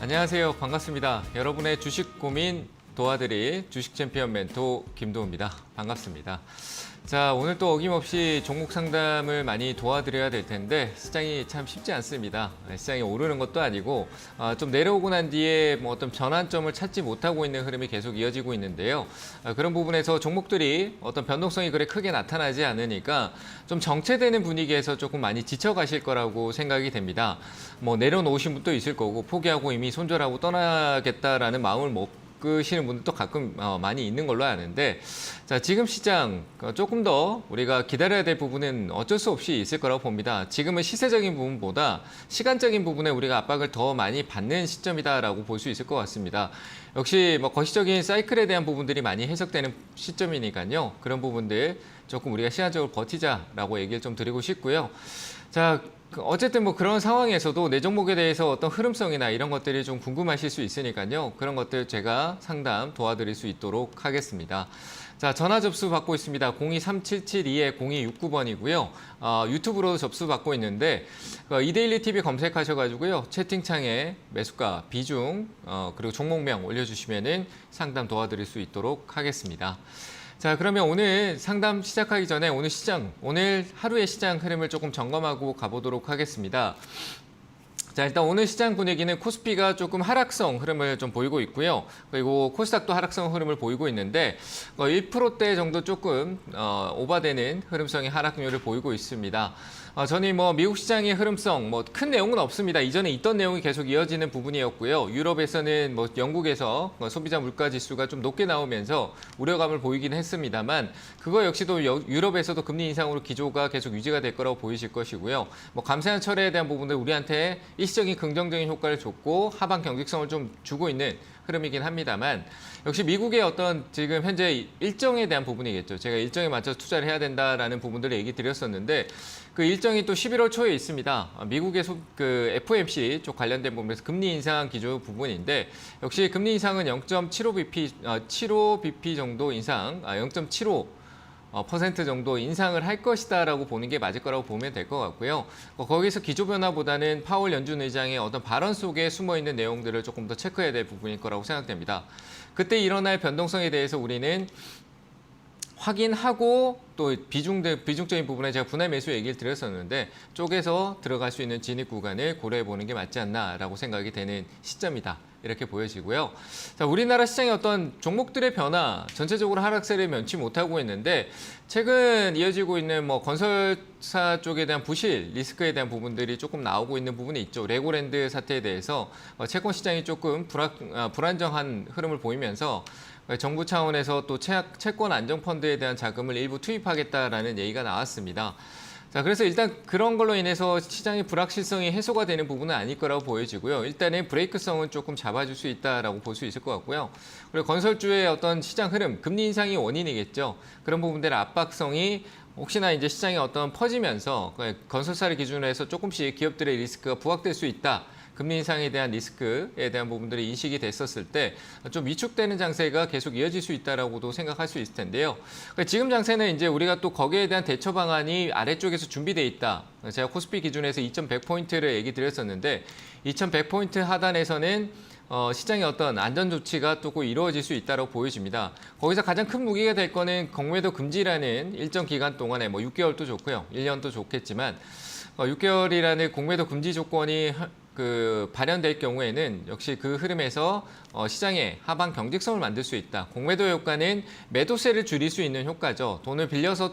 안녕하세요. 반갑습니다. 여러분의 주식 고민 도와드릴 주식 챔피언 멘토 김도우입니다. 반갑습니다. 자, 오늘 또 어김없이 종목 상담을 많이 도와드려야 될 텐데 시장이 참 쉽지 않습니다. 시장이 오르는 것도 아니고 좀 내려오고 난 뒤에 뭐 어떤 전환점을 찾지 못하고 있는 흐름이 계속 이어지고 있는데요. 그런 부분에서 종목들이 어떤 변동성이 그래 크게 나타나지 않으니까 좀 정체되는 분위기에서 조금 많이 지쳐가실 거라고 생각이 됩니다. 뭐 내려놓으신 분도 있을 거고 포기하고 이미 손절하고 떠나겠다라는 마음을 먹으시는 분들도 가끔 많이 있는 걸로 아는데, 자, 지금 시장 조금 더 우리가 기다려야 될 부분은 어쩔 수 없이 있을 거라고 봅니다. 지금은 시세적인 부분보다 시간적인 부분에 우리가 압박을 더 많이 받는 시점이다라고 볼 수 있을 것 같습니다. 역시 뭐 거시적인 사이클에 대한 부분들이 많이 해석되는 시점이니까요. 그런 부분들 조금 우리가 시간적으로 버티자라고 얘기를 좀 드리고 싶고요. 자, 어쨌든 뭐 그런 상황에서도 내 종목에 대해서 어떤 흐름성이나 이런 것들이 좀 궁금하실 수 있으니까요. 그런 것들 제가 상담 도와드릴 수 있도록 하겠습니다. 자, 전화 접수 받고 있습니다. 023772-0269번이고요. 유튜브로 접수 받고 있는데 이데일리 TV 검색하셔가지고요. 채팅창에 매수가, 비중, 그리고 종목명 올려주시면은 상담 도와드릴 수 있도록 하겠습니다. 자, 그러면 오늘 상담 시작하기 전에 오늘 하루의 시장 흐름을 조금 점검하고 가보도록 하겠습니다. 자, 일단 오늘 시장 분위기는 코스피가 조금 하락성 흐름을 좀 보이고 있고요. 그리고 코스닥도 하락성 흐름을 보이고 있는데 1%대 정도 조금 오버되는 흐름성의 하락률을 보이고 있습니다. 저는 뭐 미국 시장의 흐름성 뭐 큰 내용은 없습니다. 이전에 있던 내용이 계속 이어지는 부분이었고요. 유럽에서는 뭐 영국에서 소비자 물가 지수가 좀 높게 나오면서 우려감을 보이긴 했습니다만 그거 역시도 유럽에서도 금리 인상으로 기조가 계속 유지가 될 거라고 보이실 것이고요. 뭐 감세한 철회에 대한 부분들 우리한테 일시적인 긍정적인 효과를 줬고 하방 경직성을 좀 주고 있는 흐름이긴 합니다만 역시 미국의 어떤 지금 현재 일정에 대한 부분이겠죠. 제가 일정에 맞춰서 투자를 해야 된다라는 부분들을 얘기 드렸었는데 그 일정이 또 11월 초에 있습니다. 미국의 그 FOMC 쪽 관련된 부분에서 금리 인상 기조 부분인데 역시 금리 인상은 0.75bp 정도 인상, 0.75% 정도 인상을 할 것이다라고 보는 게 맞을 거라고 보면 될 것 같고요. 거기서 기조 변화보다는 파월 연준 의장의 어떤 발언 속에 숨어 있는 내용들을 조금 더 체크해야 될 부분일 거라고 생각됩니다. 그때 일어날 변동성에 대해서 우리는 확인하고 또 비중적인 부분에 제가 분할 매수 얘기를 드렸었는데 쪼개서 들어갈 수 있는 진입 구간을 고려해 보는 게 맞지 않나라고 생각이 되는 시점이다. 이렇게 보여지고요. 자, 우리나라 시장의 어떤 종목들의 변화, 전체적으로 하락세를 면치 못하고 있는데 최근 이어지고 있는 뭐 건설사 쪽에 대한 부실, 리스크에 대한 부분들이 조금 나오고 있는 부분이 있죠. 레고랜드 사태에 대해서 채권 시장이 조금 불안정한 흐름을 보이면서 정부 차원에서 또 채권 안정펀드에 대한 자금을 일부 투입하겠다라는 얘기가 나왔습니다. 자, 그래서 일단 그런 걸로 인해서 시장의 불확실성이 해소가 되는 부분은 아닐 거라고 보여지고요. 일단은 브레이크성은 조금 잡아줄 수 있다라고 볼 수 있을 것 같고요. 그리고 건설주의 어떤 시장 흐름, 금리 인상이 원인이겠죠. 그런 부분들의 압박성이 혹시나 이제 시장이 어떤 퍼지면서 건설사를 기준으로 해서 조금씩 기업들의 리스크가 부각될 수 있다. 금리 인상에 대한 리스크에 대한 부분들이 인식이 됐었을 때 좀 위축되는 장세가 계속 이어질 수 있다라고도 생각할 수 있을 텐데요. 지금 장세는 이제 우리가 또 거기에 대한 대처 방안이 아래쪽에서 준비돼 있다. 제가 코스피 기준에서 2,100포인트를 얘기 드렸었는데 2,100포인트 하단에서는 시장의 어떤 안전 조치가 또 이루어질 수 있다고 보여집니다. 거기서 가장 큰 무기가 될 거는 공매도 금지라는 일정 기간 동안에 뭐 6개월도 좋고요. 1년도 좋겠지만 6개월이라는 공매도 금지 조건이 발현될 경우에는 역시 그 흐름에서 시장의 하방 경직성을 만들 수 있다. 공매도 효과는 매도세를 줄일 수 있는 효과죠. 돈을 빌려서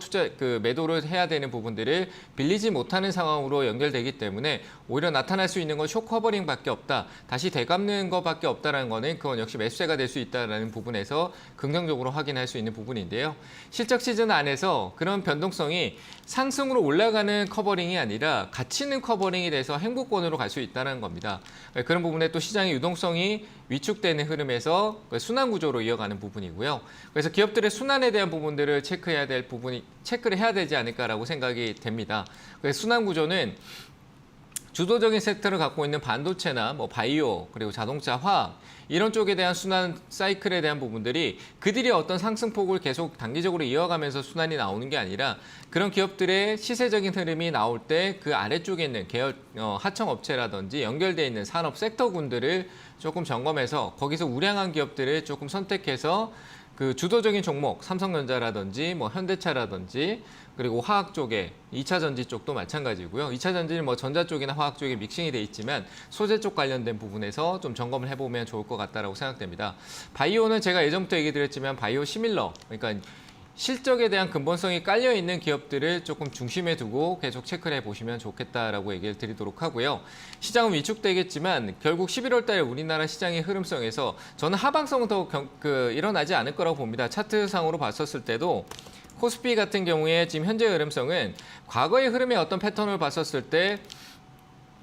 매도를 해야 되는 부분들을 빌리지 못하는 상황으로 연결되기 때문에 오히려 나타날 수 있는 건 쇼커버링밖에 없다. 다시 되갚는 것밖에 없다라는 거는 그건 역시 매수세가 될 수 있다라는 부분에서 긍정적으로 확인할 수 있는 부분인데요. 실적 시즌 안에서 그런 변동성이 상승으로 올라가는 커버링이 아니라 가치 있는 커버링이 돼서 행보권으로 갈 수 있다는 겁니다. 그런 부분에 또 시장의 유동성이 위축되는 흐름에서 순환 구조로 이어가는 부분이고요. 그래서 기업들의 순환에 대한 부분들을 체크를 해야 되지 않을까라고 생각이 됩니다. 그래서 순환 구조는 주도적인 섹터를 갖고 있는 반도체나 뭐 바이오 그리고 자동차, 화학 이런 쪽에 대한 순환 사이클에 대한 부분들이 그들이 어떤 상승폭을 계속 단기적으로 이어가면서 순환이 나오는 게 아니라 그런 기업들의 시세적인 흐름이 나올 때 그 아래쪽에 있는 계열 하청업체라든지 연결돼 있는 산업 섹터군들을 조금 점검해서 거기서 우량한 기업들을 조금 선택해서 그 주도적인 종목, 삼성전자라든지 뭐 현대차라든지 그리고 화학 쪽에 2차 전지 쪽도 마찬가지고요. 2차 전지는 뭐 전자 쪽이나 화학 쪽에 믹싱이 돼 있지만 소재 쪽 관련된 부분에서 좀 점검을 해보면 좋을 것 같다라고 생각됩니다. 바이오는 제가 예전부터 얘기 드렸지만 바이오 시밀러, 그러니까 실적에 대한 근본성이 깔려 있는 기업들을 조금 중심에 두고 계속 체크를 해보시면 좋겠다라고 얘기를 드리도록 하고요. 시장은 위축되겠지만 결국 11월 달에 우리나라 시장의 흐름성에서 저는 하방성은 더 일어나지 않을 거라고 봅니다. 차트상으로 봤었을 때도 코스피 같은 경우에 지금 현재 흐름성은 과거의 흐름의 어떤 패턴을 봤었을 때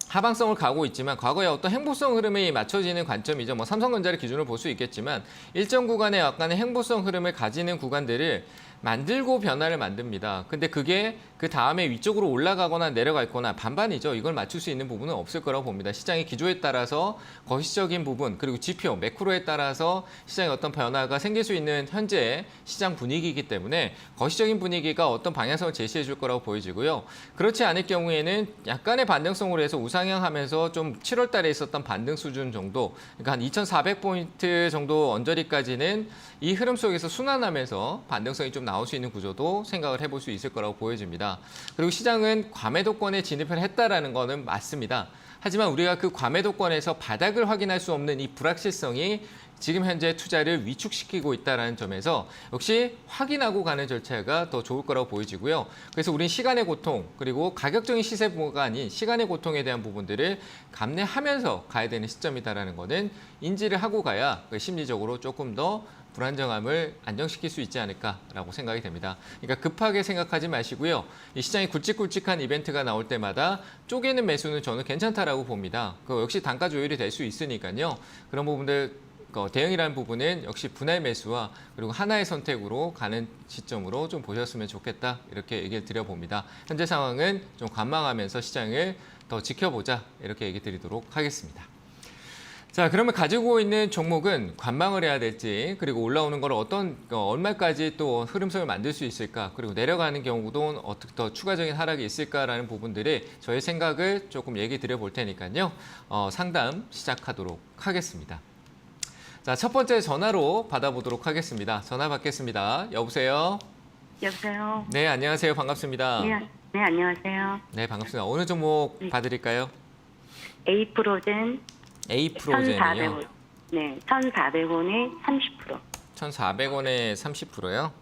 하방성을 가고 있지만 과거의 어떤 행보성 흐름이 맞춰지는 관점이죠. 뭐 삼성전자를 기준으로 볼 수 있겠지만 일정 구간의 약간의 행보성 흐름을 가지는 구간들을 만들고 변화를 만듭니다. 근데 그게 그 다음에 위쪽으로 올라가거나 내려가거나 반반이죠. 이걸 맞출 수 있는 부분은 없을 거라고 봅니다. 시장의 기조에 따라서 거시적인 부분 그리고 지표, 매크로에 따라서 시장에 어떤 변화가 생길 수 있는 현재 시장 분위기이기 때문에 거시적인 분위기가 어떤 방향성을 제시해 줄 거라고 보여지고요. 그렇지 않을 경우에는 약간의 반등성으로 해서 우상향하면서 좀 7월 달에 있었던 반등 수준 정도, 그러니까 한 2,400포인트 정도 언저리까지는 이 흐름 속에서 순환하면서 반등성이 좀 나올 수 있는 구조도 생각을 해볼 수 있을 거라고 보여집니다. 그리고 시장은 과매도권에 진입을 했다라는 거는 맞습니다. 하지만 우리가 그 과매도권에서 바닥을 확인할 수 없는 이 불확실성이 지금 현재 투자를 위축시키고 있다는 점에서 역시 확인하고 가는 절차가 더 좋을 거라고 보여지고요. 그래서 우린 시간의 고통 그리고 가격적인 시세가 아닌 시간의 고통에 대한 부분들을 감내하면서 가야 되는 시점이다라는 거는 인지를 하고 가야 심리적으로 조금 더 불안정함을 안정시킬 수 있지 않을까라고 생각이 됩니다. 그러니까 급하게 생각하지 마시고요. 이 시장이 굵직굵직한 이벤트가 나올 때마다 쪼개는 매수는 저는 괜찮다라고 봅니다. 그 역시 단가 조율이 될 수 있으니까요. 그런 부분들 대응이라는 부분은 역시 분할 매수와 그리고 하나의 선택으로 가는 시점으로 좀 보셨으면 좋겠다 이렇게 얘기를 드려봅니다. 현재 상황은 좀 관망하면서 시장을 더 지켜보자 이렇게 얘기 드리도록 하겠습니다. 자, 그러면 가지고 있는 종목은 관망을 해야 될지 그리고 올라오는 걸 얼마까지 또 흐름성을 만들 수 있을까 그리고 내려가는 경우도 어떻게 더 추가적인 하락이 있을까라는 부분들이 저의 생각을 조금 얘기 드려볼 테니까요. 상담 시작하도록 하겠습니다. 자, 첫 번째 전화로 받아보도록 하겠습니다. 전화 받겠습니다. 여보세요? 여보세요? 네, 안녕하세요. 반갑습니다. 네, 안녕하세요. 네, 반갑습니다. 어느 종목 봐드릴까요? A프로젠 A프로젠이요? 1,400원. 네, 1,400원에 30%. 1,400원에 30%요?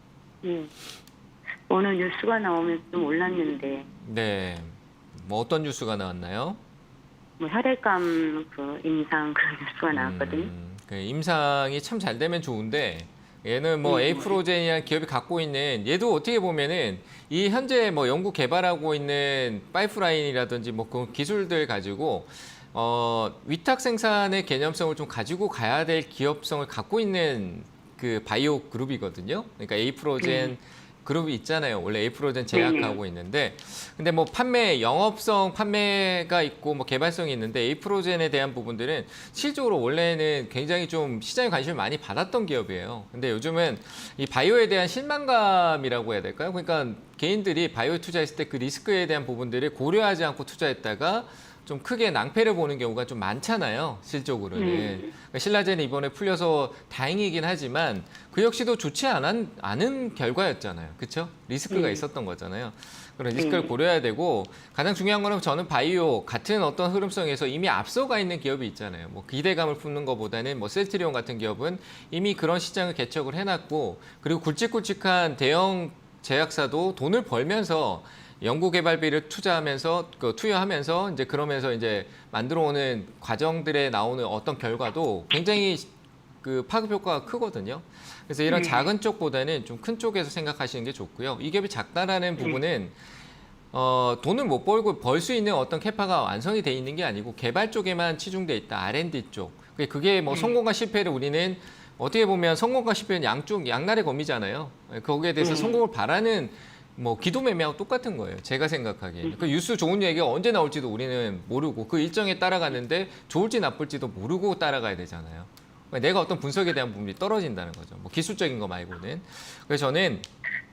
오늘 뉴스가 나오면서 좀 올랐는데, 네. 뭐 어떤 뉴스가 나왔나요? 뭐 혈액암 그 임상 그런 뉴스가 나왔거든요. 그 임상이 참 잘 되면 좋은데 얘는 뭐 에이프로젠이라는 기업이 갖고 있는 얘도 어떻게 보면은 이 현재 뭐 연구 개발하고 있는 파이프라인이라든지 뭐 그 기술들 가지고 위탁 생산의 개념성을 좀 가지고 가야 될 기업성을 갖고 있는 그 바이오 그룹이거든요. 그러니까 에이프로젠 그룹이 있잖아요. 원래 에이프로젠 제약하고 있는데, 근데 뭐 영업성 판매가 있고 뭐 개발성이 있는데 에이프로젠에 대한 부분들은 실질적으로 원래는 굉장히 좀 시장에 관심을 많이 받았던 기업이에요. 근데 요즘은 이 바이오에 대한 실망감이라고 해야 될까요? 그러니까 개인들이 바이오에 투자했을 때 그 리스크에 대한 부분들을 고려하지 않고 투자했다가 좀 크게 낭패를 보는 경우가 좀 많잖아요. 실적으로는. 그러니까 신라젠이 이번에 풀려서 다행이긴 하지만 그 역시도 좋지 않은 결과였잖아요. 그렇죠? 리스크가 있었던 거잖아요. 그런 리스크를 고려해야 되고 가장 중요한 거는 저는 바이오 같은 어떤 흐름성에서 이미 앞서가 있는 기업이 있잖아요. 뭐 기대감을 품는 것보다는 뭐 셀트리온 같은 기업은 이미 그런 시장을 개척을 해놨고 그리고 굵직굵직한 대형 제약사도 돈을 벌면서 연구개발비를 투여하면서 이제 그러면서 이제 만들어오는 과정들에 나오는 어떤 결과도 굉장히 그 파급 효과가 크거든요. 그래서 이런 작은 쪽보다는 좀 큰 쪽에서 생각하시는 게 좋고요. 이 기업이 작다라는 부분은 돈을 못 벌고 벌 수 있는 어떤 캐파가 완성이 돼 있는 게 아니고 개발 쪽에만 치중돼 있다. R&D 쪽. 그게 뭐 성공과 실패를 우리는 어떻게 보면 성공과 실패는 양날의 검이잖아요. 거기에 대해서 성공을 바라는 뭐 기도 매매하고 똑같은 거예요. 제가 생각하기에는. 그 뉴스 좋은 얘기가 언제 나올지도 우리는 모르고 그 일정에 따라가는데 좋을지 나쁠지도 모르고 따라가야 되잖아요. 내가 어떤 분석에 대한 부분이 떨어진다는 거죠. 뭐 기술적인 거 말고는. 그래서 저는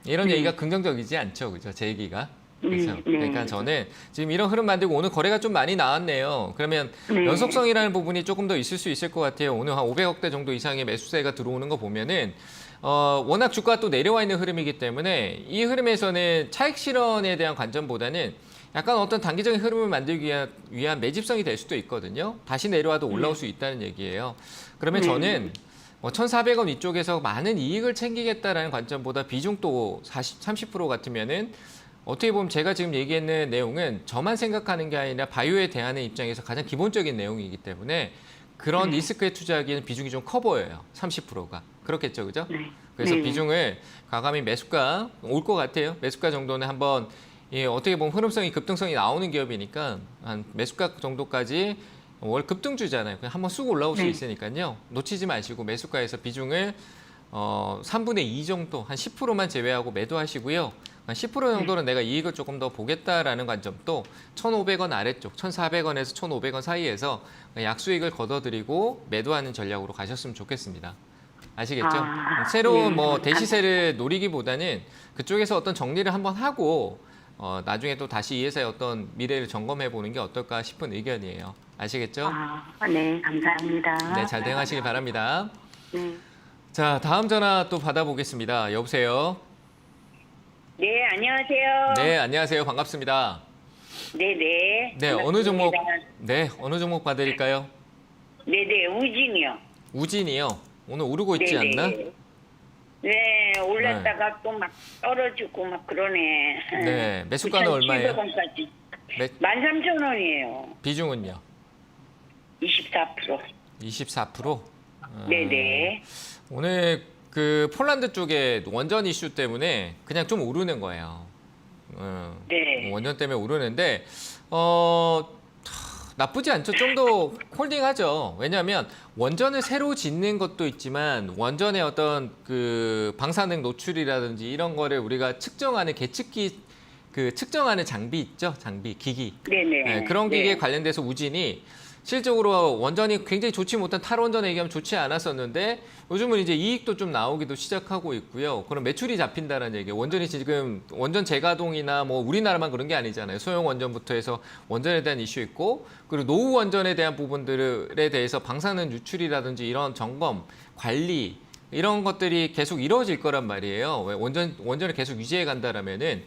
이런 얘기가 긍정적이지 않죠. 그죠? 제 얘기가. 그렇죠. 그러니까 저는 지금 이런 흐름 만들고 오늘 거래가 좀 많이 나왔네요. 그러면 연속성이라는 부분이 조금 더 있을 수 있을 것 같아요. 오늘 한 500억대 정도 이상의 매수세가 들어오는 거 보면은 워낙 주가가 또 내려와 있는 흐름이기 때문에 이 흐름에서는 차익 실현에 대한 관점보다는 약간 어떤 단기적인 흐름을 만들기 위한 매집성이 될 수도 있거든요. 다시 내려와도 올라올 수 있다는 얘기예요. 그러면 저는 1,400원 이쪽에서 많은 이익을 챙기겠다라는 관점보다 비중도 30% 같으면은 어떻게 보면 제가 지금 얘기했는 내용은 저만 생각하는 게 아니라 바이오에 대하는 입장에서 가장 기본적인 내용이기 때문에 그런 리스크에 투자하기에는 비중이 좀 커 보여요. 30%가. 그렇겠죠, 그죠? 그래서 비중을 과감히 매수가 올 것 같아요. 매수가 정도는 한번 어떻게 보면 흐름성이 급등성이 나오는 기업이니까 한 매수가 정도까지 월 급등주잖아요. 그냥 한번 쑥 올라올 수 있으니까요. 놓치지 마시고 매수가에서 비중을 3분의 2 정도, 한 10%만 제외하고 매도하시고요. 한 10% 정도는 내가 이익을 조금 더 보겠다라는 관점도 1,500원 아래쪽, 1,400원에서 1,500원 사이에서 약수익을 걷어들이고 매도하는 전략으로 가셨으면 좋겠습니다. 아시겠죠? 새로운 뭐 대시세를 노리기보다는 그쪽에서 어떤 정리를 한번 하고 나중에 또 다시 이 회사의 어떤 미래를 점검해 보는 게 어떨까 싶은 의견이에요. 아시겠죠? 네, 감사합니다. 네, 잘 대응하시기 바랍니다. 네. 자, 다음 전화 또 받아보겠습니다. 여보세요? 네, 안녕하세요. 네, 안녕하세요. 반갑습니다. 네네. 네, 어느 종목, 네, 어느 종목 봐드릴까요? 네네, 우진이요. 우진이요. 오늘 오르고 있지 네네. 않나? 네, 올랐다가 또 막 떨어지고 막 그러네. 네, 매수가는 얼마예요? 9,700원까지. 네, 13,000원이에요. 비중은요? 24%. 24%? 네네. 오늘 그 폴란드 쪽에 원전 이슈 때문에 그냥 좀 오르는 거예요. 네. 원전 때문에 오르는데 나쁘지 않죠. 좀 더 홀딩하죠. 왜냐하면 원전을 새로 짓는 것도 있지만 원전의 어떤 그 방사능 노출이라든지 이런 거를 우리가 측정하는 계측기 그 측정하는 장비 있죠. 장비, 기기. 네네. 네, 그런 기기에 네. 관련돼서 우진이 실적으로 원전이 굉장히 좋지 못한 탈원전에 얘기하면 좋지 않았었는데 요즘은 이제 이익도 좀 나오기도 시작하고 있고요. 그럼 매출이 잡힌다는 얘기예요. 원전이 지금 원전 재가동이나 뭐 우리나라만 그런 게 아니잖아요. 소형 원전부터 해서 원전에 대한 이슈 있고 그리고 노후 원전에 대한 부분들에 대해서 방사능 유출이라든지 이런 점검, 관리 이런 것들이 계속 이루어질 거란 말이에요. 왜 원전을 계속 유지해 간다라면은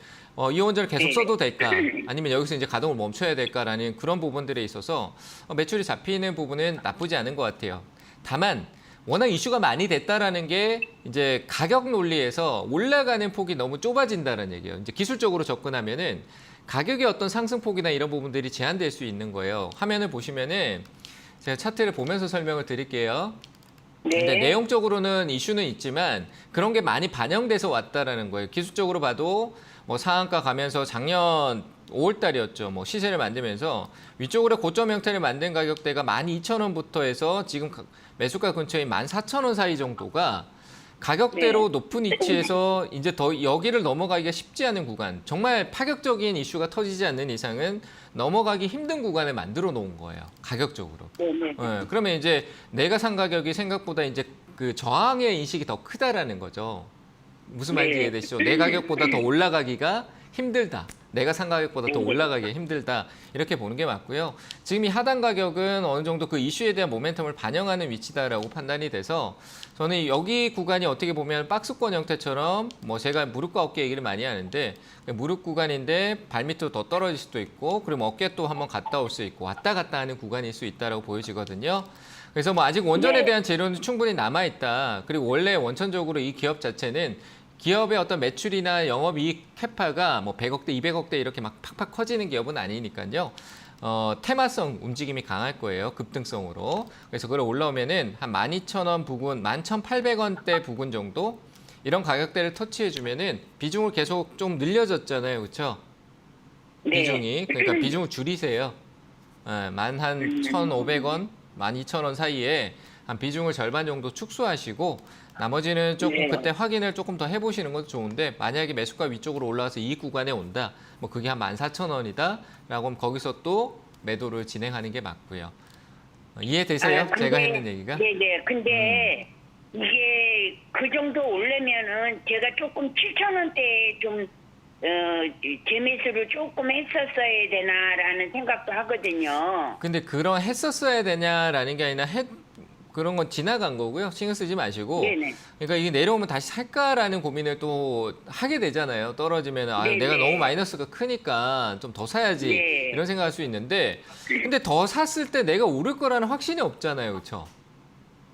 이 원전을 계속 써도 될까? 아니면 여기서 이제 가동을 멈춰야 될까라는 그런 부분들에 있어서 매출이 잡히는 부분은 나쁘지 않은 것 같아요. 다만 워낙 이슈가 많이 됐다라는 게 이제 가격 논리에서 올라가는 폭이 너무 좁아진다는 얘기예요. 이제 기술적으로 접근하면은 가격의 어떤 상승폭이나 이런 부분들이 제한될 수 있는 거예요. 화면을 보시면은 제가 차트를 보면서 설명을 드릴게요. 네. 근데 내용적으로는 이슈는 있지만 그런 게 많이 반영돼서 왔다라는 거예요. 기술적으로 봐도 뭐 상한가 가면서 작년 5월 달이었죠. 뭐 시세를 만들면서 위쪽으로 고점 형태를 만든 가격대가 12,000원부터 해서 지금 매수가 근처인 14,000원 사이 정도가 가격대로 높은 위치에서 이제 더 여기를 넘어가기가 쉽지 않은 구간, 정말 파격적인 이슈가 터지지 않는 이상은 넘어가기 힘든 구간을 만들어 놓은 거예요. 가격적으로. 네네. 그러면 이제 내가 산 가격이 생각보다 이제 그 저항의 인식이 더 크다라는 거죠. 무슨 말인지 네. 이해되시죠? 내 가격보다 더 올라가기가 힘들다. 내가 산 가격보다 더 올라가기 힘들다. 이렇게 보는 게 맞고요. 지금 이 하단 가격은 어느 정도 그 이슈에 대한 모멘텀을 반영하는 위치다라고 판단이 돼서 저는 여기 구간이 어떻게 보면 박스권 형태처럼 뭐 제가 무릎과 어깨 얘기를 많이 하는데 무릎 구간인데 발밑으로 더 떨어질 수도 있고 그럼 어깨 또 한번 갔다 올 수 있고 왔다 갔다 하는 구간일 수 있다라고 보여지거든요. 그래서 뭐 아직 원전에 대한 재료는 충분히 남아있다. 그리고 원래 원천적으로 이 기업 자체는 기업의 어떤 매출이나 영업이익 캐파가 뭐 100억대, 200억대 이렇게 막 팍팍 커지는 기업은 아니니까요. 테마성 움직임이 강할 거예요. 급등성으로. 그래서 그걸 올라오면은 한 12,000원 부근, 11,800원대 부근 정도 이런 가격대를 터치해주면은 비중을 계속 좀 늘려졌잖아요. 그렇죠? 네. 비중이. 그러니까 비중을 줄이세요. 만 한 1,500원, 12,000원 사이에 한 비중을 절반 정도 축소하시고 나머지는 조금 네. 그때 확인을 조금 더 해보시는 것도 좋은데 만약에 매수가 위쪽으로 올라와서 이익 구간에 온다. 뭐 그게 한 14,000원이다. 라고 하면 거기서 또 매도를 진행하는 게 맞고요. 이해되세요? 근데- 제가 했는 얘기가? 네네. 근데 이게 그 정도 오려면은 제가 조금 7,000원대에 좀 재매수를 조금 했었어야 되나라는 생각도 하거든요. 근데 그런 했었어야 되냐라는 게 아니라 그런 건 지나간 거고요. 신경 쓰지 마시고. 네네. 그러니까 이게 내려오면 다시 살까라는 고민을 또 하게 되잖아요. 떨어지면 네네. 내가 너무 마이너스가 크니까 좀 더 사야지 네. 이런 생각할 수 있는데 근데 더 샀을 때 내가 오를 거라는 확신이 없잖아요. 그렇죠?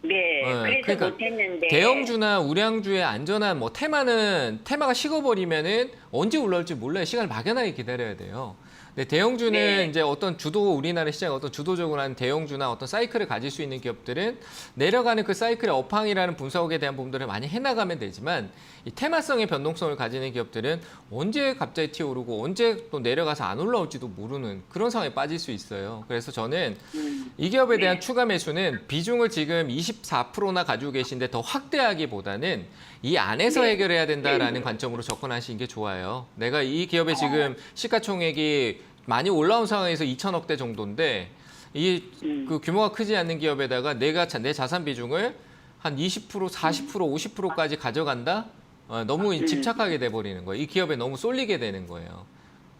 네. 그래서 그러니까 못했는데. 대형주나 우량주의 안전한 뭐 테마가 식어버리면은 언제 올라올지 몰라요. 시간을 막연하게 기다려야 돼요. 근데 대형주는 네. 이제 어떤 우리나라 시장 어떤 주도적으로 하는 대형주나 어떤 사이클을 가질 수 있는 기업들은 내려가는 그 사이클의 업황이라는 분석에 대한 부분들을 많이 해나가면 되지만 이 테마성의 변동성을 가지는 기업들은 언제 갑자기 튀어오르고 언제 또 내려가서 안 올라올지도 모르는 그런 상황에 빠질 수 있어요. 그래서 저는 이 기업에 대한 추가 매수는 비중을 지금 24%나 가지고 계신데 더 확대하기보다는 이 안에서 해결해야 된다라는 관점으로 접근하시는 게 좋아요. 내가 이 기업의 지금 시가총액이 많이 올라온 상황에서 2천억대 정도인데 그 규모가 크지 않는 기업에다가 내 자산 비중을 한 20%, 40%, 50%까지 가져간다? 너무 집착하게 돼버리는 거예요. 이 기업에 너무 쏠리게 되는 거예요.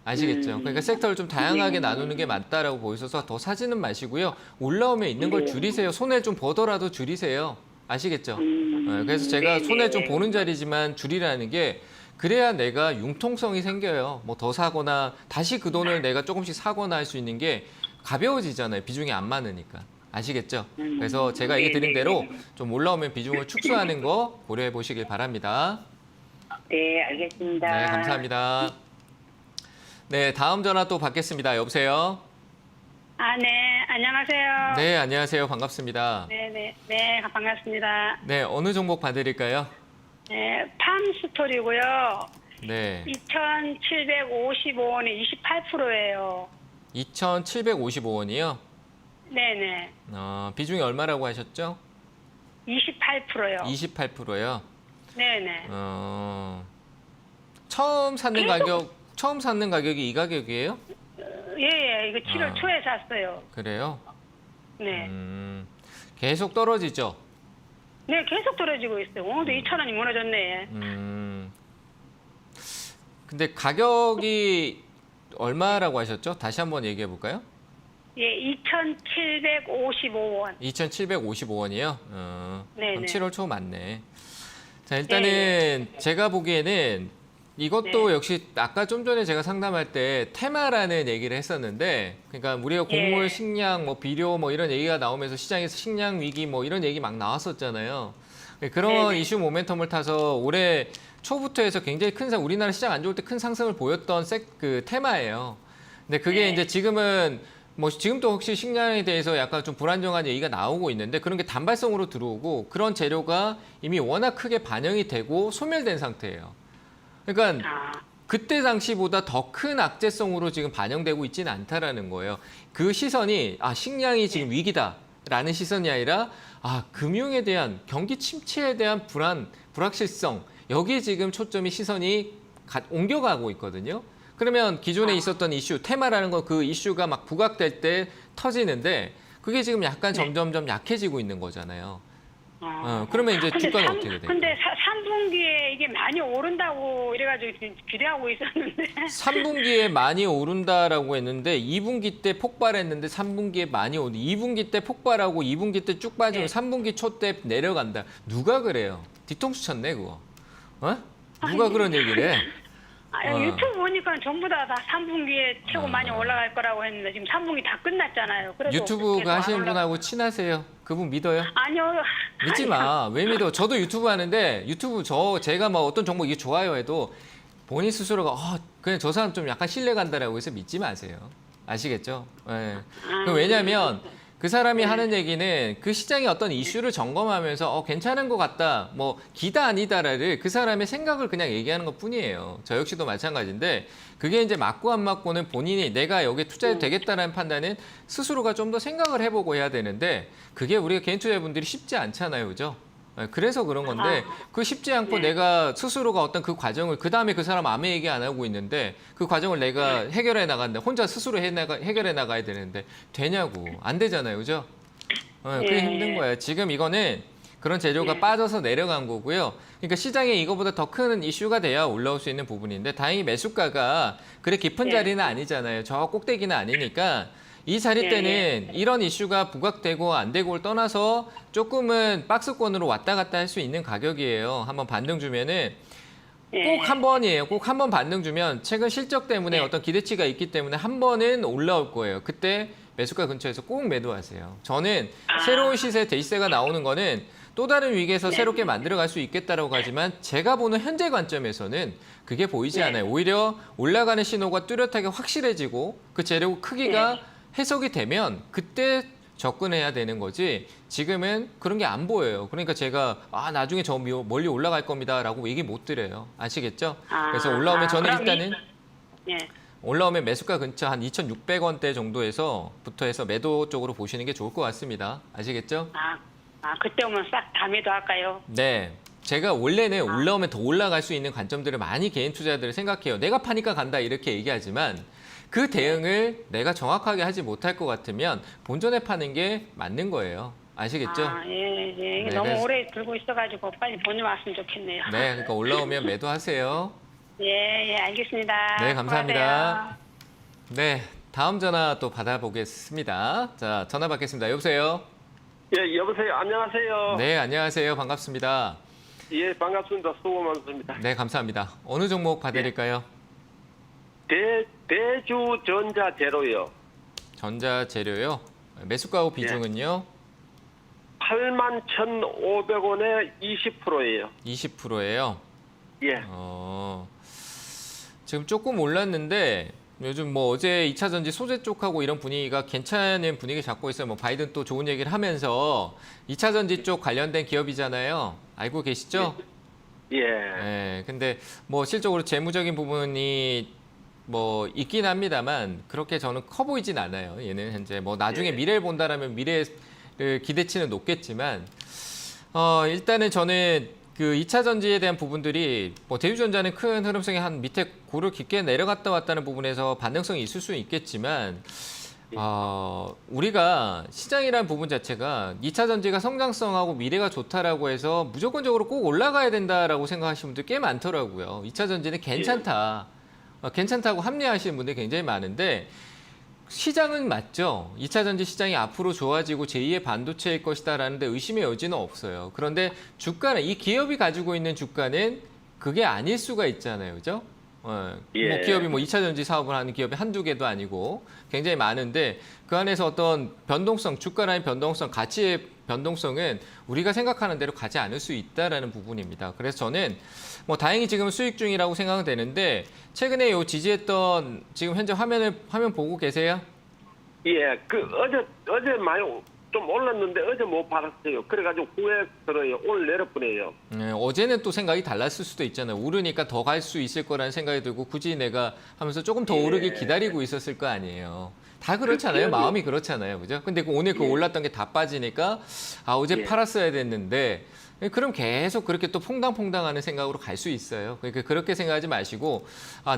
아시겠죠? 그러니까 섹터를 좀 다양하게 나누는 게 맞다라고 보이셔서 더 사지는 마시고요. 올라오면 있는 걸 줄이세요. 손해 좀 보더라도 줄이세요. 아시겠죠? 그래서 제가 손해 좀 보는 자리지만 줄이라는 게 그래야 내가 융통성이 생겨요. 뭐 더 사거나 다시 그 돈을 내가 조금씩 사거나 할 수 있는 게 가벼워지잖아요. 비중이 안 많으니까. 아시겠죠? 그래서 제가 얘기 드린 대로 좀 올라오면 비중을 축소하는 거 고려해 보시길 바랍니다. 네, 알겠습니다. 네, 감사합니다. 네, 다음 전화 또 받겠습니다. 여보세요? 네, 안녕하세요. 네, 안녕하세요. 반갑습니다. 네, 반갑습니다. 네, 어느 종목 봐드릴까요? 네, 팜스토리고요. 네, 2,755원이 28%예요. 2,755원이요. 네네, 비중이 얼마라고 하셨죠? 28%요. 28%요. 네네. 처음 샀는 가격이 이 가격이에요? 예, 이거 7월 초에 샀어요. 그래요? 네. 계속 떨어지죠? 네, 계속 떨어지고 있어요. 오늘도 2,000원이 무너졌네. 근데 가격이 얼마라고 하셨죠? 다시 한번 얘기해 볼까요? 예, 2,755원. 2,755원이요? 네네. 그럼 7월 초 맞네. 자, 일단은 제가 보기에는 이것도 네. 역시 아까 좀 전에 제가 상담할 때 테마라는 얘기를 했었는데, 그러니까 우리가 곡물, 예. 식량, 뭐 비료 뭐 이런 얘기가 나오면서 시장에서 식량 위기 뭐 이런 얘기 막 나왔었잖아요. 그런 네네. 이슈 모멘텀을 타서 올해 초부터 해서 굉장히 우리나라 시장 안 좋을 때 큰 상승을 보였던 그 테마예요. 근데 그게 네. 이제 지금은 뭐 지금도 혹시 식량에 대해서 약간 좀 불안정한 얘기가 나오고 있는데 그런 게 단발성으로 들어오고 그런 재료가 이미 워낙 크게 반영이 되고 소멸된 상태예요. 그러니까 아, 그때 당시보다 더 큰 악재성으로 지금 반영되고 있지는 않다라는 거예요. 그 시선이 식량이 지금 위기다라는 시선이 아니라 금융에 대한 경기 침체에 대한 불확실성 여기에 지금 시선이 옮겨가고 있거든요. 그러면 기존에 있었던 이슈, 테마라는 거 그 이슈가 막 부각될 때 터지는데 그게 지금 약간 점점점 약해지고 있는 거잖아요. 그러면 이제 주가가 어떻게 돼요? 근데 3분기에 이게 많이 오른다고 이래가지고 지금 기대하고 있었는데. 3분기에 많이 오른다라고 했는데 2분기 때 폭발했는데 3분기에 많이 오른다. 2분기 때 폭발하고 2분기 때 쭉 빠지면 네. 3분기 초 때 내려간다. 누가 그래요? 뒤통수 쳤네 그거. 누가 그런 얘기를 해? 유튜브 보니까 전부 다 3분기에 최고 많이 올라갈 거라고 했는데 지금 3분기 다 끝났잖아요. 그래도 유튜브 계속 안 하시는 올라가- 분하고 친하세요? 그분 믿어요? 아니요. 믿지 마. 왜 믿어? 저도 유튜브 하는데 유튜브 제가 뭐 어떤 정보 이게 좋아요 해도 본인 스스로가 그냥 저 사람 좀 약간 신뢰 간다라고 해서 믿지 마세요. 아시겠죠? 예. 왜냐하면 그 사람이 하는 얘기는 그 시장의 어떤 이슈를 점검하면서 괜찮은 것 같다, 뭐 기다 아니다를 그 사람의 생각을 그냥 얘기하는 것 뿐이에요. 저 역시도 마찬가지인데 그게 이제 맞고 안 맞고는 본인이 내가 여기에 투자해도 되겠다라는 판단은 스스로가 좀 더 생각을 해보고 해야 되는데 그게 우리가 개인 투자자분들이 쉽지 않잖아요, 그죠? 그래서 그런 건데 그 쉽지 않고 내가 스스로가 어떤 그 과정을 그다음에 그 사람 아무 얘기 안 하고 있는데 그 과정을 내가 해결해 나간다. 혼자 스스로 해결해 나가야 되는데 되냐고. 안 되잖아요. 그죠? 그게 힘든 거예요. 지금 이거는 그런 재료가 빠져서 내려간 거고요. 그러니까 시장에 이거보다 더 큰 이슈가 돼야 올라올 수 있는 부분인데 다행히 매수가가 그래 깊은 자리는 아니잖아요. 저 꼭대기는 아니니까 이 자리 때는 이런 이슈가 부각되고 안 되고를 떠나서 조금은 박스권으로 왔다 갔다 할 수 있는 가격이에요. 한번 반등 주면은 꼭 한 번이에요. 꼭 한 번 반등 주면 최근 실적 때문에 어떤 기대치가 있기 때문에 한 번은 올라올 거예요. 그때 매수가 근처에서 꼭 매도하세요. 저는 새로운 시세 대시세가 나오는 거는 또 다른 위기에서 새롭게 만들어갈 수 있겠다라고 하지만 제가 보는 현재 관점에서는 그게 보이지 않아요. 오히려 올라가는 신호가 뚜렷하게 확실해지고 그 재료 크기가 해석이 되면 그때 접근해야 되는 거지 지금은 그런 게 안 보여요. 그러니까 제가 나중에 저 멀리 올라갈 겁니다라고 얘기 못 드려요. 아시겠죠? 그래서 올라오면 저는 일단은 올라오면 매수가 근처 한 2,600원대 정도에서부터 해서 매도 쪽으로 보시는 게 좋을 것 같습니다. 아시겠죠? 그때 오면 싹 다 매도할까요? 네. 제가 원래는 올라오면 더 올라갈 수 있는 관점들을 많이 개인 투자자들이 생각해요. 내가 파니까 간다 이렇게 얘기하지만 그 대응을 내가 정확하게 하지 못할 것 같으면 본전에 파는 게 맞는 거예요. 아시겠죠? 예. 너무 그래서- 오래 들고 있어가지고 빨리 본전 왔으면 좋겠네요. 네, 그러니까 올라오면 매도하세요. 예, 알겠습니다. 네, 감사합니다. 수고하세요. 네, 다음 전화 또 받아보겠습니다. 자, 전화 받겠습니다. 여보세요? 예, 여보세요. 안녕하세요. 네, 안녕하세요. 반갑습니다. 예, 반갑습니다. 수고 많습니다. 네, 감사합니다. 어느 종목 봐드릴까요? 대주전자 제로요. 전자재료요. 매수가 후 비중은요? 81,500원에 20%예요. 20%예요. 예. 지금 조금 올랐는데 요즘 뭐 어제 2차 전지 소재 쪽하고 이런 분위기가 괜찮은 분위기 잡고 있어요. 뭐 바이든 또 좋은 얘기를 하면서 2차 전지 쪽 관련된 기업이잖아요. 알고 계시죠? 예. 네. 근데 뭐 실적으로 재무적인 부분이 뭐 있긴 합니다만 그렇게 저는 커 보이진 않아요. 얘는 현재 뭐 나중에 미래를 본다라면 미래를 기대치는 높겠지만 일단은 저는 그 2차 전지에 대한 부분들이 뭐 대주전자는 큰 흐름성이 한 밑에 고를 깊게 내려갔다 왔다는 부분에서 반등성이 있을 수는 있겠지만 우리가 시장이라는 부분 자체가 2차 전지가 성장성하고 미래가 좋다라고 해서 무조건적으로 꼭 올라가야 된다라고 생각하시는 분들 꽤 많더라고요. 2차 전지는 괜찮다. 괜찮다고 합리화하시는 분들이 굉장히 많은데 시장은 맞죠. 2차 전지 시장이 앞으로 좋아지고 제2의 반도체일 것이다라는 데 의심의 여지는 없어요. 그런데 주가는 이 기업이 가지고 있는 주가는 그게 아닐 수가 있잖아요. 그죠? 뭐 기업이 뭐 2차 전지 사업을 하는 기업이 한두 개도 아니고 굉장히 많은데 그 안에서 어떤 변동성, 주가라는 변동성, 가치의 변동성은 우리가 생각하는 대로 가지 않을 수 있다라는 부분입니다. 그래서 저는 뭐 다행히 지금 수익 중이라고 생각은 되는데 최근에 요 지지했던 지금 현재 화면 보고 계세요? 예. 어제 많이 좀 올랐는데 어제 못 팔았어요. 그래가지고 후에 들어요. 오늘 내려보내요. 네, 어제는 또 생각이 달랐을 수도 있잖아요. 오르니까 더 갈 수 있을 거라는 생각이 들고 굳이 내가 하면서 조금 더 오르길 기다리고 있었을 거 아니에요. 다 그렇잖아요. 마음이 그렇잖아요. 그죠? 근데 오늘 그 올랐던 게 다 빠지니까 어제 팔았어야 됐는데 그럼 계속 그렇게 또 퐁당퐁당하는 생각으로 갈 수 있어요. 그러니까 그렇게 생각하지 마시고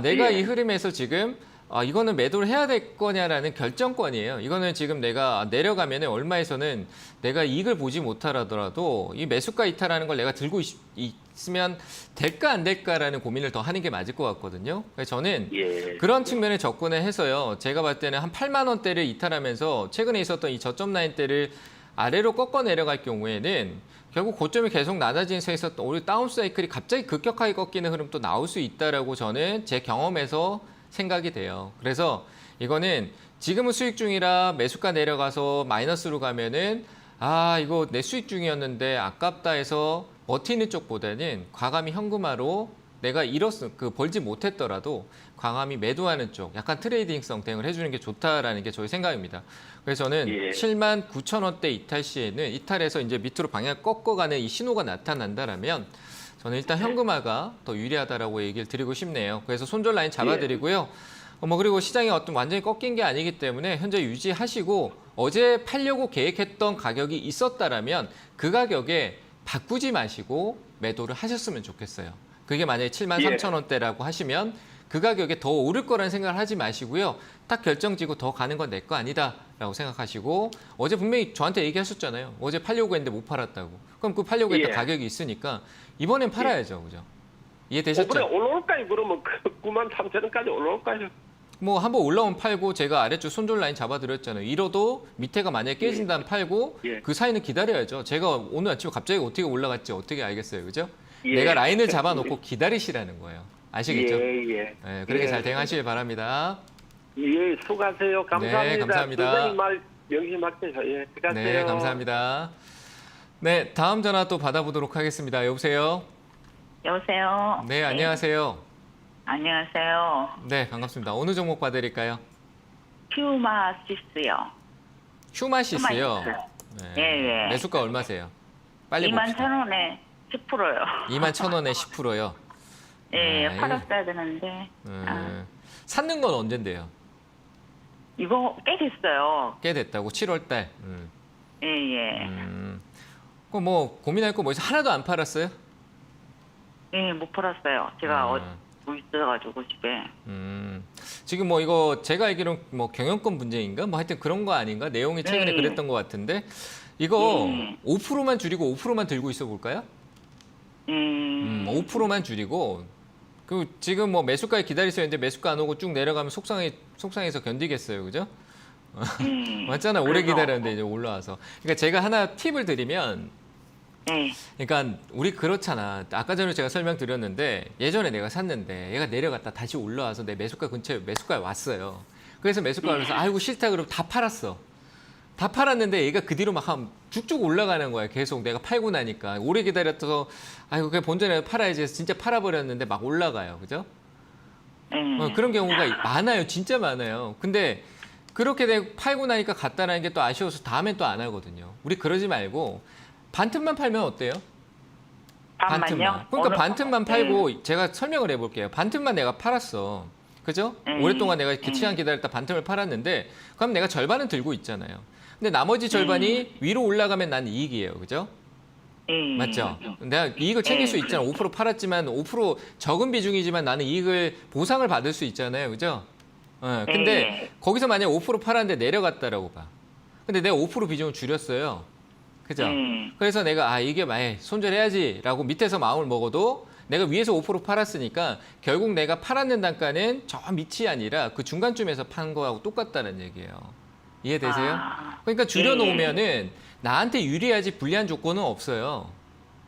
내가 이 흐름에서 지금 이거는 매도를 해야 될 거냐라는 결정권이에요. 이거는 지금 내가 내려가면 얼마에서는 내가 이익을 보지 못하더라도 이 매수가 이탈하는 걸 내가 들고 있으면 될까 안 될까라는 고민을 더 하는 게 맞을 것 같거든요. 그래서 저는 그런 측면에 접근을 해서요. 제가 봤을 때는 한 8만 원대를 이탈하면서 최근에 있었던 이 저점 라인대를 아래로 꺾어 내려갈 경우에는 결국 고점이 계속 낮아진 세 있었던 오히려 다운 사이클이 갑자기 급격하게 꺾이는 흐름도 나올 수 있다라고 저는 제 경험에서 생각이 돼요. 그래서 이거는 지금은 수익 중이라 매수가 내려가서 마이너스로 가면은 이거 내 수익 중이었는데 아깝다 해서 버티는 쪽보다는 과감히 현금화로 내가 벌지 못했더라도 과감히 매도하는 쪽, 약간 트레이딩성 대응을 해주는 게 좋다라는 게 저희 생각입니다. 그래서 저는 79,000원대 이탈 시에는 이탈해서 이제 밑으로 방향을 꺾어가는 이 신호가 나타난다라면 저는 일단 현금화가 더 유리하다라고 얘기를 드리고 싶네요. 그래서 손절 라인 잡아드리고요. 그리고 시장이 완전히 꺾인 게 아니기 때문에 현재 유지하시고 어제 팔려고 계획했던 가격이 있었다라면 그 가격에 바꾸지 마시고 매도를 하셨으면 좋겠어요. 그게 만약에 7만 예. 3천 원대라고 하시면 그 가격에 더 오를 거라는 생각을 하지 마시고요. 딱 결정지고 더 가는 건 내 거 아니다라고 생각하시고 어제 분명히 저한테 얘기하셨잖아요. 어제 팔려고 했는데 못 팔았다고. 그럼 그 팔려고 했던 예. 가격이 있으니까 이번엔 팔아야죠. 그죠? 이해되셨죠? 이번에 올라올까요? 그러면 9만 3천 원까지 올라올까요? 뭐 한번 올라오면 팔고 제가 아래쪽 손절 라인 잡아드렸잖아요. 이러도 밑에가 만약에 깨진다면 팔고 예. 그 사이는 기다려야죠. 제가 오늘 아침에 갑자기 어떻게 올라갔지 어떻게 알겠어요. 그죠? 예. 내가 라인을 잡아놓고 기다리시라는 거예요. 아시겠죠? 예. 네, 그렇게 예. 잘 대응하시길 바랍니다. 예, 수고하세요. 감사합니다. 네, 감사합니다. 선생님 말 명심할게요. 예, 수고하세요. 네, 감사합니다. 네, 다음 전화 또 받아보도록 하겠습니다. 여보세요? 여보세요. 네, 안녕하세요. 안녕하세요. 네, 반갑습니다. 어느 종목 봐드릴까요? 퓨마시스요. 휴마시스요. 예, 예. 매수가 얼마세요? 빨리 2만 봅시다. 1,000원에 10%요. 2만 1,000원에 10%요. 예, 아, 팔았어야 되는데. 샀는 건 언젠데요? 이거 꽤 됐어요. 꽤 됐다고 7월 달. 예, 예. 그럼 뭐 고민할 거 뭐 있어? 하나도 안 팔았어요? 예, 못 팔았어요. 제가 뭐 있어가지고 집에. 지금 뭐 이거 제가 알기로는 뭐 경영권 문제인가? 뭐 하여튼 그런 거 아닌가? 내용이 최근에 네. 그랬던 것 같은데 이거 네. 5%만 줄이고 5%만 들고 있어 볼까요? 5%만 줄이고 그 지금 뭐 매수가에 기다리셔야 되는데 매수가 안 오고 쭉 내려가면 속상해서 견디겠어요, 그죠? 맞잖아, 오래 그래서- 기다렸는데 이제 올라와서. 그러니까 제가 하나 팁을 드리면, 예, 그러니까 우리 그렇잖아. 아까 전에 제가 설명드렸는데 예전에 내가 샀는데 얘가 내려갔다 다시 올라와서 내 매수가 근처에 매수가에 왔어요. 그래서 매수가 올라서 아이고 싫다 그러고 다 팔았어. 다 팔았는데 얘가 그 뒤로 막 쭉쭉 올라가는 거야. 계속 내가 팔고 나니까 오래 기다렸어서 아이고 그냥 본전에 팔아야지 해서 진짜 팔아버렸는데 막 올라가요, 그죠? 예. 그런 경우가 많아요. 진짜 많아요. 근데 그렇게 되고 팔고 나니까 갔다라는 게 또 아쉬워서 다음엔 또 안 하거든요. 우리 그러지 말고 반틈만 팔면 어때요? 반만요? 그러니까 어느- 반틈만 팔고 제가 설명을 해볼게요. 반틈만 내가 팔았어. 그죠? 오랫동안 내가 이렇게 시간 기다렸다 반틈을 팔았는데 그럼 내가 절반은 들고 있잖아요. 근데 나머지 절반이 위로 올라가면 난 이익이에요. 그죠? 예. 맞죠? 내가 이익을 챙길 수 있잖아. 5% 팔았지만 5% 적은 비중이지만 나는 이익을 보상을 받을 수 있잖아요. 그죠? 근데 거기서 만약에 5% 팔았는데 내려갔다라고 봐. 근데 내가 5% 비중을 줄였어요. 그죠? 그래서 내가 이게 만약에 손절해야지라고 밑에서 마음을 먹어도 내가 위에서 5% 팔았으니까 결국 내가 팔았는 단가는 저 밑이 아니라 그 중간쯤에서 판 거하고 똑같다는 얘기예요. 이해되세요? 그러니까 줄여놓으면은 나한테 유리하지 불리한 조건은 없어요.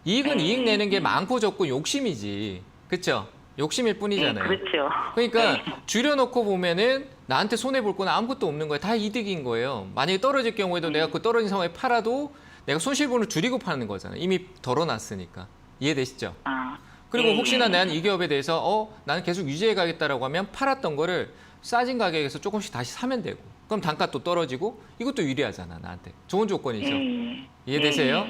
이익은 이익 내는 게 많고 적고 욕심이지. 그렇죠? 욕심일 뿐이잖아요. 그렇죠. 그러니까 줄여놓고 보면은 나한테 손해볼 건 아무것도 없는 거예요. 다 이득인 거예요. 만약에 떨어질 경우에도 내가 그 떨어진 상황에 팔아도 내가 손실분을 줄이고 파는 거잖아요. 이미 덜어놨으니까. 이해되시죠? 그리고 혹시나 나는 이 기업에 대해서 나는 계속 유지해 가겠다라고 하면 팔았던 거를 싸진 가격에서 조금씩 다시 사면 되고 그럼 단가 또 떨어지고 이것도 유리하잖아 나한테. 좋은 조건이죠. 이해되세요?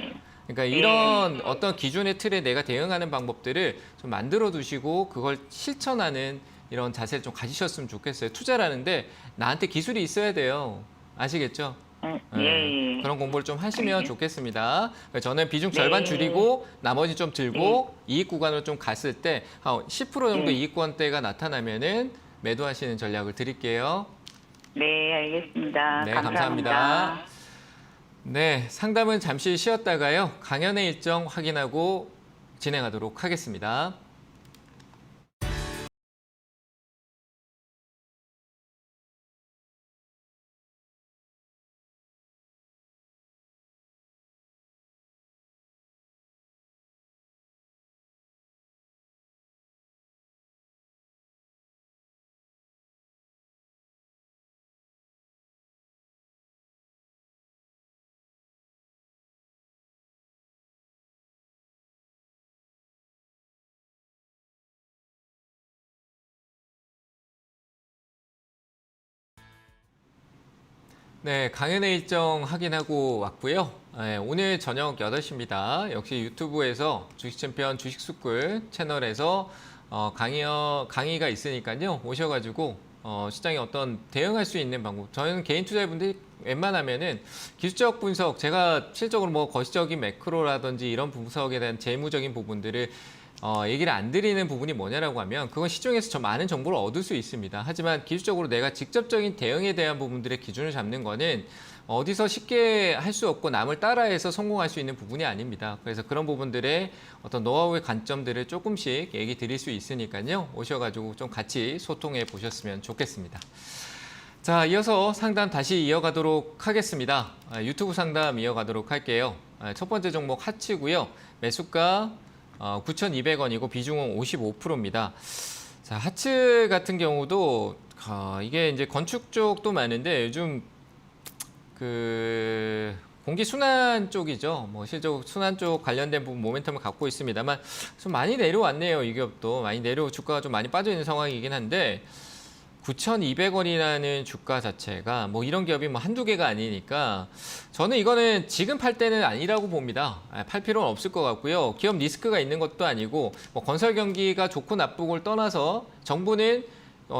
그러니까 이런 어떤 기존의 틀에 내가 대응하는 방법들을 좀 만들어 두시고 그걸 실천하는 이런 자세를 좀 가지셨으면 좋겠어요. 투자라는데 나한테 기술이 있어야 돼요. 아시겠죠? 예. 그런 공부를 좀 하시면 좋겠습니다. 저는 비중 절반 줄이고 나머지 좀 들고 이익 구간으로 좀 갔을 때 한 10% 정도 이익권대가 나타나면은 매도하시는 전략을 드릴게요. 네, 알겠습니다. 네, 감사합니다. 네, 상담은 잠시 쉬었다가요. 강연의 일정 확인하고 진행하도록 하겠습니다. 네, 강연의 일정 확인하고 왔고요. 네, 오늘 저녁 8시입니다. 역시 유튜브에서 주식챔피언 주식스쿨 채널에서 강의가 있으니까요. 오셔가지고 시장에 어떤 대응할 수 있는 방법. 저는 개인 투자자분들이 웬만하면은 기술적 분석, 제가 실적으로 뭐 거시적인 매크로라든지 이런 분석에 대한 재무적인 부분들을 얘기를 안 드리는 부분이 뭐냐라고 하면 그건 시중에서 많은 정보를 얻을 수 있습니다. 하지만 기술적으로 내가 직접적인 대응에 대한 부분들의 기준을 잡는 거는 어디서 쉽게 할 수 없고 남을 따라해서 성공할 수 있는 부분이 아닙니다. 그래서 그런 부분들의 어떤 노하우의 관점들을 조금씩 얘기 드릴 수 있으니까요. 오셔가지고 좀 같이 소통해 보셨으면 좋겠습니다. 자, 이어서 상담 다시 이어가도록 하겠습니다. 유튜브 상담 이어가도록 할게요. 첫 번째 종목 하츠고요. 매수가 9,200원이고 비중은 55%입니다. 자, 하츠 같은 경우도 이게 이제 건축 쪽도 많은데 요즘 그 공기 순환 쪽이죠. 뭐 실제로 순환 쪽 관련된 부분 모멘텀을 갖고 있습니다만 좀 많이 내려왔네요. 이 기업도 많이 주가가 좀 많이 빠져 있는 상황이긴 한데 9,200원이라는 주가 자체가 뭐 이런 기업이 뭐 한두 개가 아니니까 저는 이거는 지금 팔 때는 아니라고 봅니다. 팔 필요는 없을 것 같고요. 기업 리스크가 있는 것도 아니고 뭐 건설 경기가 좋고 나쁘고를 떠나서 정부는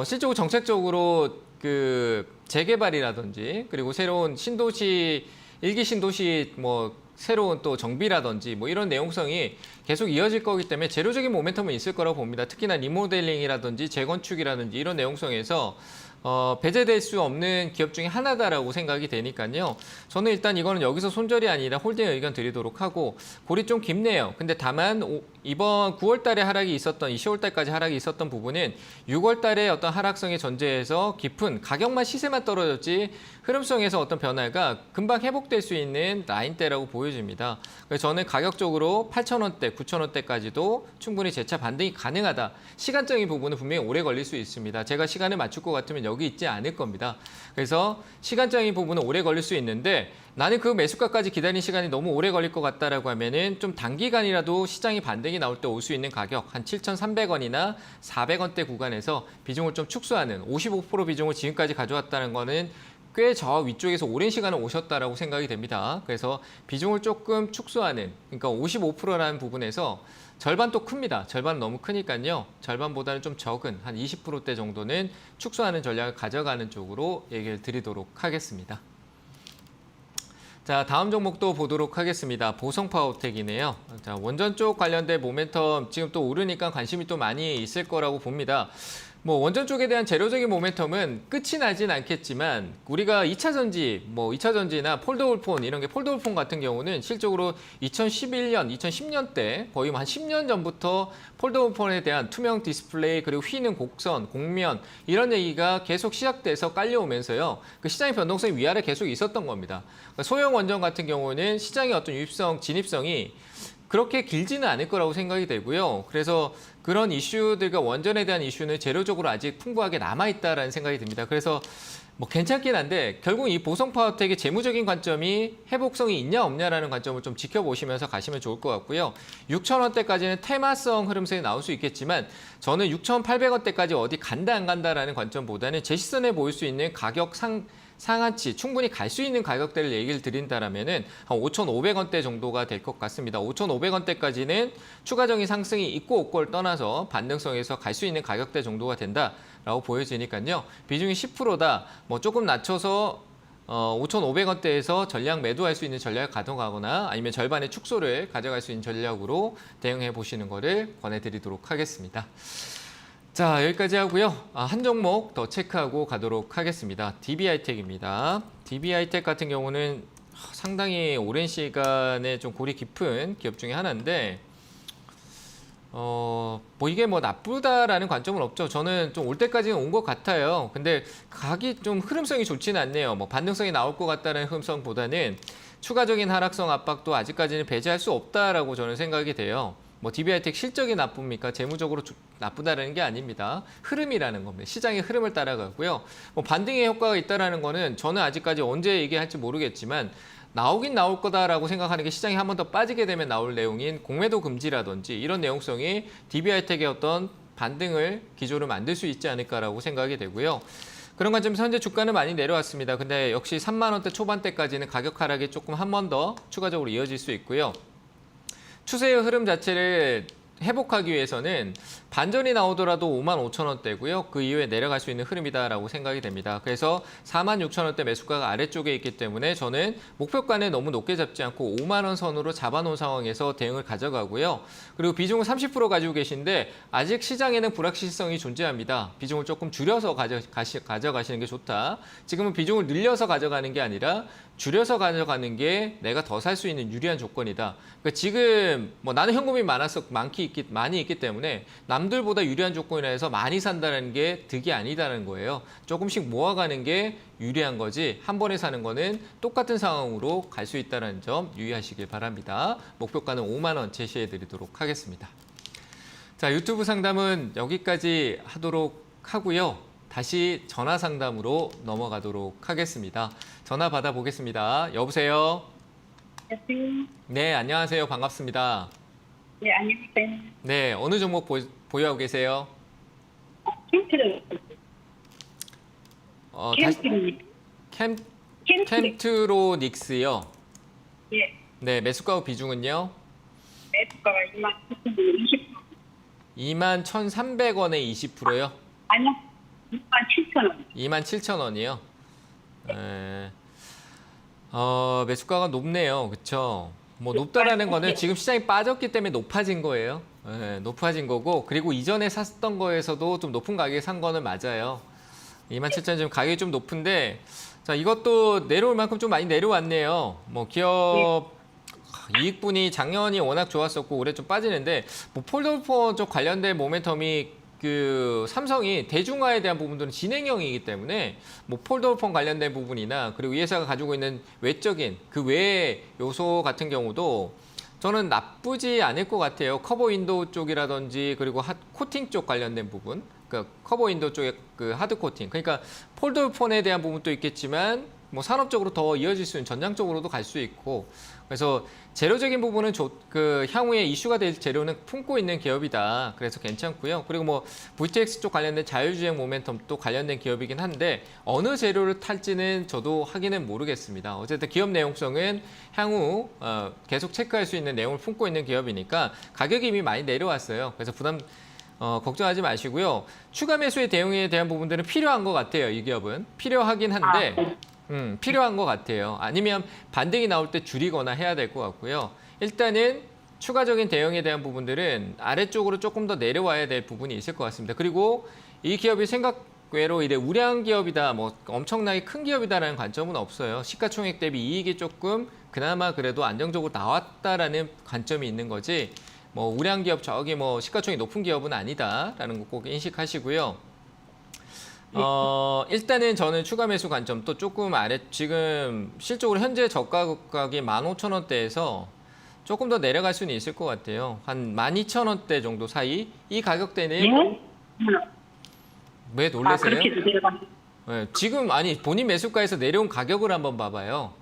실적으로 정책적으로 그 재개발이라든지 그리고 새로운 신도시 일기 신도시 뭐 새로운 또 정비라든지 뭐 이런 내용성이 계속 이어질 거기 때문에 재료적인 모멘텀은 있을 거라고 봅니다. 특히나 리모델링이라든지 재건축이라든지 이런 내용성에서 배제될 수 없는 기업 중에 하나다라고 생각이 되니까요. 저는 일단 이거는 여기서 손절이 아니라 홀딩 의견 드리도록 하고 골이 좀 깊네요. 근데 다만 이번 9월 달에 하락이 있었던 10월 달까지 하락이 있었던 부분은 6월 달에 어떤 하락성의 전제에서 깊은 가격만 시세만 떨어졌지 흐름성에서 어떤 변화가 금방 회복될 수 있는 라인대라고 보여집니다. 그래서 저는 가격적으로 8,000원대, 9,000원대까지도 충분히 재차 반등이 가능하다. 시간적인 부분은 분명히 오래 걸릴 수 있습니다. 제가 시간을 맞출 것 같으면 여기 있지 않을 겁니다. 그래서 시간적인 부분은 오래 걸릴 수 있는데 나는 그 매수가까지 기다리는 시간이 너무 오래 걸릴 것 같다라고 하면은 좀 단기간이라도 시장이 반등이 나올 때 올 수 있는 가격 한 7,300원이나 400원대 구간에서 비중을 좀 축소하는 55% 비중을 지금까지 가져왔다는 거는 꽤 저 위쪽에서 오랜 시간을 오셨다라고 생각이 됩니다. 그래서 비중을 조금 축소하는 그러니까 55%라는 부분에서 절반 또 큽니다. 절반 너무 크니까요. 절반보다는 좀 적은 한 20%대 정도는 축소하는 전략을 가져가는 쪽으로 얘기를 드리도록 하겠습니다. 자, 다음 종목도 보도록 하겠습니다. 보성파워텍이네요. 자, 원전 쪽 관련된 모멘텀 지금 또 오르니까 관심이 또 많이 있을 거라고 봅니다. 뭐 원전 쪽에 대한 재료적인 모멘텀은 끝이 나진 않겠지만 우리가 2차 전지, 뭐 2차 전지나 폴더블폰 이런 게 폴더블폰 같은 경우는 실적으로 2011년, 2010년 때 거의 한 10년 전부터 폴더블폰에 대한 투명 디스플레이 그리고 휘는 곡선, 곡면 이런 얘기가 계속 시작돼서 깔려오면서요. 그 시장의 변동성이 위아래 계속 있었던 겁니다. 그러니까 소형 원전 같은 경우는 시장의 어떤 유입성, 진입성이 그렇게 길지는 않을 거라고 생각이 되고요. 그래서 그런 이슈들과 원전에 대한 이슈는 재료적으로 아직 풍부하게 남아있다라는 생각이 듭니다. 그래서 뭐 괜찮긴 한데 결국 이 보성파워텍의 재무적인 관점이 회복성이 있냐 없냐라는 관점을 좀 지켜보시면서 가시면 좋을 것 같고요. 6,000원대까지는 테마성 흐름성이 나올 수 있겠지만 저는 6,800원대까지 어디 간다 안 간다라는 관점보다는 제 시선에 보일 수 있는 가격 상한치 충분히 갈 수 있는 가격대를 얘기를 드린다라면은 한 5,500원대 정도가 될 것 같습니다. 5,500원대까지는 추가적인 상승이 있고 없고를 떠나서 반등성에서 갈 수 있는 가격대 정도가 된다라고 보여지니까요. 비중이 10%다. 뭐 조금 낮춰서 5,500원대에서 전략 매도할 수 있는 전략을 가져가거나 아니면 절반의 축소를 가져갈 수 있는 전략으로 대응해 보시는 것을 권해드리도록 하겠습니다. 자, 여기까지 하고요. 한 종목 더 체크하고 가도록 하겠습니다. DB하이텍입니다. DB하이텍 같은 경우는 상당히 오랜 시간에 좀 골이 깊은 기업 중에 하나인데 뭐 이게 뭐 나쁘다라는 관점은 없죠. 저는 좀 올 때까지는 온 것 같아요. 근데 각이 좀 흐름성이 좋지는 않네요. 뭐 반등성이 나올 것 같다는 흐름성보다는 추가적인 하락성 압박도 아직까지는 배제할 수 없다라고 저는 생각이 돼요. 뭐 DB하이텍 실적이 나쁩니까? 재무적으로 나쁘다라는 게 아닙니다. 흐름이라는 겁니다. 시장의 흐름을 따라가고요. 뭐 반등의 효과가 있다라는 거는 저는 아직까지 언제 얘기할지 모르겠지만 나오긴 나올 거다라고 생각하는 게 시장이 한 번 더 빠지게 되면 나올 내용인 공매도 금지라든지 이런 내용성이 DB하이텍의 어떤 반등을 기조를 만들 수 있지 않을까라고 생각이 되고요. 그런 관점에서 현재 주가는 많이 내려왔습니다. 근데 역시 3만 원대 초반대까지는 가격 하락이 조금 한 번 더 추가적으로 이어질 수 있고요. 추세의 흐름 자체를 회복하기 위해서는 반전이 나오더라도 55,000원대고요. 그 이후에 내려갈 수 있는 흐름이다라고 생각이 됩니다. 그래서 46,000원대 매수가가 아래쪽에 있기 때문에 저는 목표가는 너무 높게 잡지 않고 5만 원 선으로 잡아놓은 상황에서 대응을 가져가고요. 그리고 비중을 30% 가지고 계신데 아직 시장에는 불확실성이 존재합니다. 비중을 조금 줄여서 가져가시는 게 좋다. 지금은 비중을 늘려서 가져가는 게 아니라 줄여서 가져가는 게 내가 더 살 수 있는 유리한 조건이다. 그러니까 지금 뭐 나는 현금이 많이 있기 때문에 남들보다 유리한 조건이라 해서 많이 산다는 게 득이 아니다는 거예요. 조금씩 모아가는 게 유리한 거지 한 번에 사는 거는 똑같은 상황으로 갈 수 있다는 점 유의하시길 바랍니다. 목표가는 5만 원 제시해 드리도록 하겠습니다. 자, 유튜브 상담은 여기까지 하도록 하고요. 다시 전화 상담으로 넘어가도록 하겠습니다. 전화 받아보겠습니다. 여보세요? 네, 안녕하세요. 반갑습니다. 네, 안녕하세요. 네, 어느 종목 보유하고 계세요? 캠트를 캠트로닉스요. 예, 네, 매수가 비중은요? 매수가가 21,300원에 20%요? 아니요, 27,000원. 27,000원이요? 네. 매수가가 높네요. 그렇죠? 뭐 높다라는 거는 지금 시장이 빠졌기 때문에 높아진 거예요. 네, 높아진 거고 그리고 이전에 샀던 거에서도 좀 높은 가격에 산 거는 맞아요. 27,000원 지금 가격이 좀 높은데 자, 이것도 내려올 만큼 좀 많이 내려왔네요. 뭐 기업 이익분이 작년이 워낙 좋았었고 올해 좀 빠지는데 뭐 폴더폰 쪽 관련된 모멘텀이 그 삼성이 대중화에 대한 부분들은 진행형이기 때문에 뭐 폴더폰 관련된 부분이나 그리고 이 회사가 가지고 있는 외적인 그 외의 요소 같은 경우도 저는 나쁘지 않을 것 같아요. 커버 윈도우 쪽이라든지 그리고 코팅 쪽 관련된 부분, 그러니까 커버 윈도우 쪽의 그 하드 코팅. 그러니까 폴더폰에 대한 부분도 있겠지만 뭐 산업적으로 더 이어질 수 있는 전장적으로도 갈 수 있고 그래서 재료적인 부분은 그 향후에 이슈가 될 재료는 품고 있는 기업이다. 그래서 괜찮고요. 그리고 뭐 VTX 쪽 관련된 자율주행 모멘텀도 관련된 기업이긴 한데 어느 재료를 탈지는 저도 하기는 모르겠습니다. 어쨌든 기업 내용성은 향후 계속 체크할 수 있는 내용을 품고 있는 기업이니까 가격이 이미 많이 내려왔어요. 그래서 걱정하지 마시고요. 추가 매수의 대응에 대한 부분들은 필요한 것 같아요. 이 기업은 필요하긴 한데 필요한 것 같아요. 아니면 반등이 나올 때 줄이거나 해야 될 것 같고요. 일단은 추가적인 대응에 대한 부분들은 아래쪽으로 조금 더 내려와야 될 부분이 있을 것 같습니다. 그리고 이 기업이 생각외로 이래 우량 기업이다, 뭐 엄청나게 큰 기업이다라는 관점은 없어요. 시가총액 대비 이익이 조금 그나마 그래도 안정적으로 나왔다라는 관점이 있는 거지. 뭐 우량 기업 저기 뭐 시가총액 높은 기업은 아니다라는 거 꼭 인식하시고요. 일단은 저는 추가 매수 관점도 조금 지금 실적으로 현재 저가 가격이 15,000원대에서 조금 더 내려갈 수는 있을 것 같아요. 한 12,000원대 정도 사이. 이 가격대는 왜 놀라세요? 그렇게도 내려가. 네, 지금 본인 매수가에서 내려온 가격을 한번 봐봐요.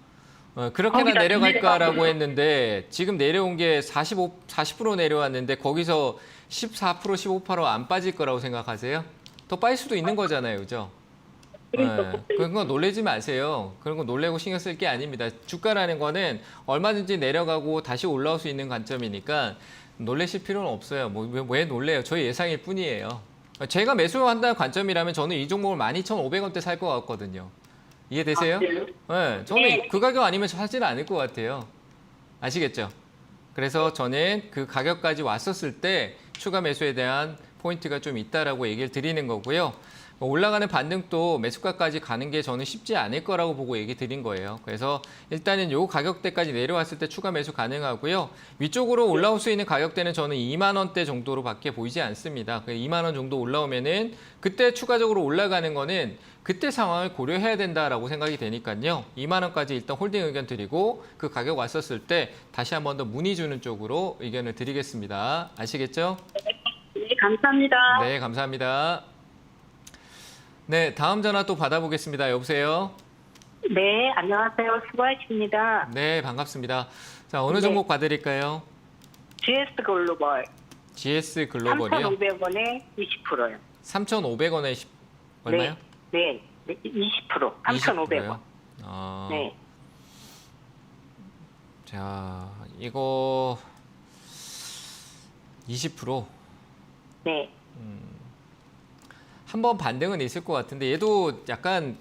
그렇게나 내려갈까라고 했는데 지금 내려온 게 40% 내려왔는데 거기서 14%, 15% 안 빠질 거라고 생각하세요? 더 빠질 수도 있는 거잖아요, 그죠? 네, 그런 거 놀라지 마세요. 그런 거 놀래고 신경 쓸 게 아닙니다. 주가라는 거는 얼마든지 내려가고 다시 올라올 수 있는 관점이니까 놀라실 필요는 없어요. 왜 놀래요? 저희 예상일 뿐이에요. 제가 매수한다는 관점이라면 저는 이 종목을 12,500원대 살 것 같거든요. 이해되세요? 네, 저는 그 가격 아니면 사지는 않을 것 같아요. 아시겠죠? 그래서 저는 그 가격까지 왔었을 때 추가 매수에 대한 포인트가 좀 있다라고 얘기를 드리는 거고요. 올라가는 반등도 매수가까지 가는 게 저는 쉽지 않을 거라고 보고 얘기 드린 거예요. 그래서 일단은 요 가격대까지 내려왔을 때 추가 매수 가능하고요. 위쪽으로 올라올 수 있는 가격대는 저는 2만 원대 정도로밖에 보이지 않습니다. 2만 원 정도 올라오면은 그때 추가적으로 올라가는 거는 그때 상황을 고려해야 된다라고 생각이 되니까요. 2만 원까지 일단 홀딩 의견 드리고 그 가격 왔었을 때 다시 한 번 더 문의 주는 쪽으로 의견을 드리겠습니다. 아시겠죠? 네, 감사합니다. 네, 감사합니다. 네, 다음 전화 또 받아보겠습니다. 여보세요? 네, 안녕하세요. 수고하십니다. 네, 반갑습니다. 자, 어느 종목 봐드릴까요? GS 글로벌 GS 글로벌이요? 3,500원에 20%요. 3,500원에 얼마요? 네, 20%. 3,500원. 네. 자, 이거 20%. 네. 한번 반등은 있을 것 같은데 얘도 약간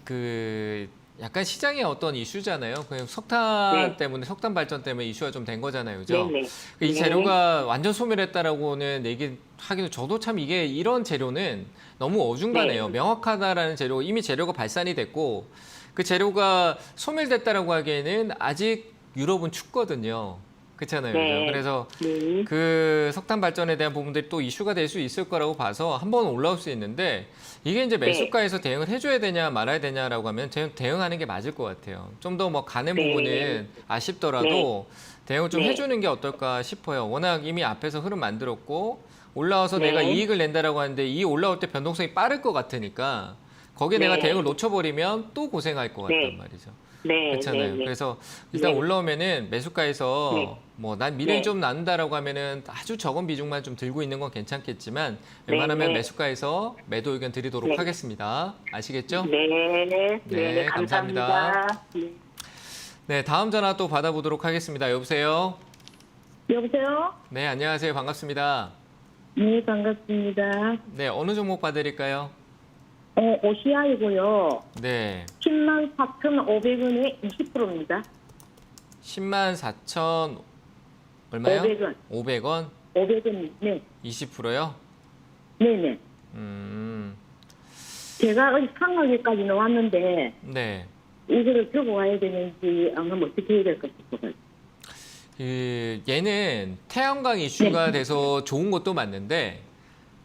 약간 시장의 어떤 이슈잖아요. 그냥 석탄 네. 때문에 석탄 발전 때문에 이슈가 좀 된 거잖아요, 그죠? 네네. 이 네. 재료가 완전 소멸했다라고는 얘기하기도 저도 참 이게 이런 재료는 너무 어중간해요. 네. 명확하다라는 재료 이미 재료가 발산이 됐고 그 재료가 소멸됐다라고 하기에는 아직 유럽은 춥거든요. 그렇잖아요. 네. 그죠? 그래서 네. 그 석탄 발전에 대한 부분들이 또 이슈가 될 수 있을 거라고 봐서 한번 올라올 수 있는데 이게 이제 매수가에서 대응을 해줘야 되냐 말아야 되냐라고 하면 대응하는 게 맞을 것 같아요. 좀 더 뭐 가는 네. 부분은 아쉽더라도 대응을 좀 네. 해주는 게 어떨까 싶어요. 워낙 이미 앞에서 흐름 만들었고 올라와서 네. 내가 이익을 낸다라고 하는데 이 올라올 때 변동성이 빠를 것 같으니까 거기에 네. 내가 대응을 놓쳐버리면 또 고생할 것 같단 네. 말이죠. 네. 그렇잖아요. 네. 그래서 일단 네. 올라오면은 매수가에서 네. 뭐 난 미래는 네. 좀 나눈다라고 하면은 아주 적은 비중만 좀 들고 있는 건 괜찮겠지만 네. 웬만하면 네. 매수가에서 매도 의견 드리도록 네. 하겠습니다. 아시겠죠? 네. 네. 네, 감사합니다. 감사합니다. 네. 네, 다음 전화 또 받아보도록 하겠습니다. 여보세요? 여보세요? 네, 안녕하세요. 반갑습니다. 네, 반갑습니다. 네, 어느 종목 봐드릴까요? 오시아이고요. 네, 104,500원에 20%입니다. 104,000 얼마요? 500원. 500원? 500원. 네. 20%요? 네네. 제가 어디 상하게까지 나왔는데, 네. 이거를 들고 와야 되는지, 아니면 어떻게 해야 될까 싶어요. 얘는 태양광 이슈가 네. 돼서 좋은 것도 맞는데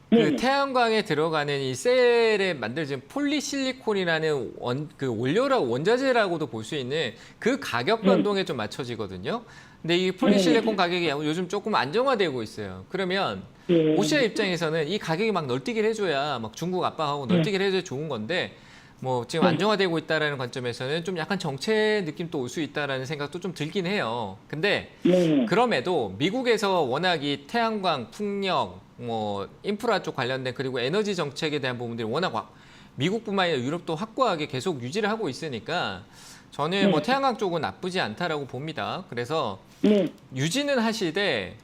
그 네네. 태양광에 들어가는 이 셀에 만들어진 폴리실리콘이라는 원자재라고도 볼 수 있는 그 가격 변동에 좀 맞춰지거든요. 근데 이 폴리실리콘 가격이 요즘 조금 안정화되고 있어요. 그러면 네. 오시아 입장에서는 이 가격이 막 널뛰기를 해줘야 막 중국 압박하고 널뛰기를 해줘야 좋은 건데 뭐 지금 안정화되고 있다라는 관점에서는 좀 약간 정체 느낌도 올 수 있다라는 생각도 좀 들긴 해요. 근데 네. 그럼에도 미국에서 워낙 이 태양광, 풍력, 뭐 인프라 쪽 관련된 그리고 에너지 정책에 대한 부분들이 워낙 미국뿐만 아니라 유럽도 확고하게 계속 유지를 하고 있으니까 저는 뭐 태양광 쪽은 나쁘지 않다라고 봅니다. 그래서 네. 유지는 하시되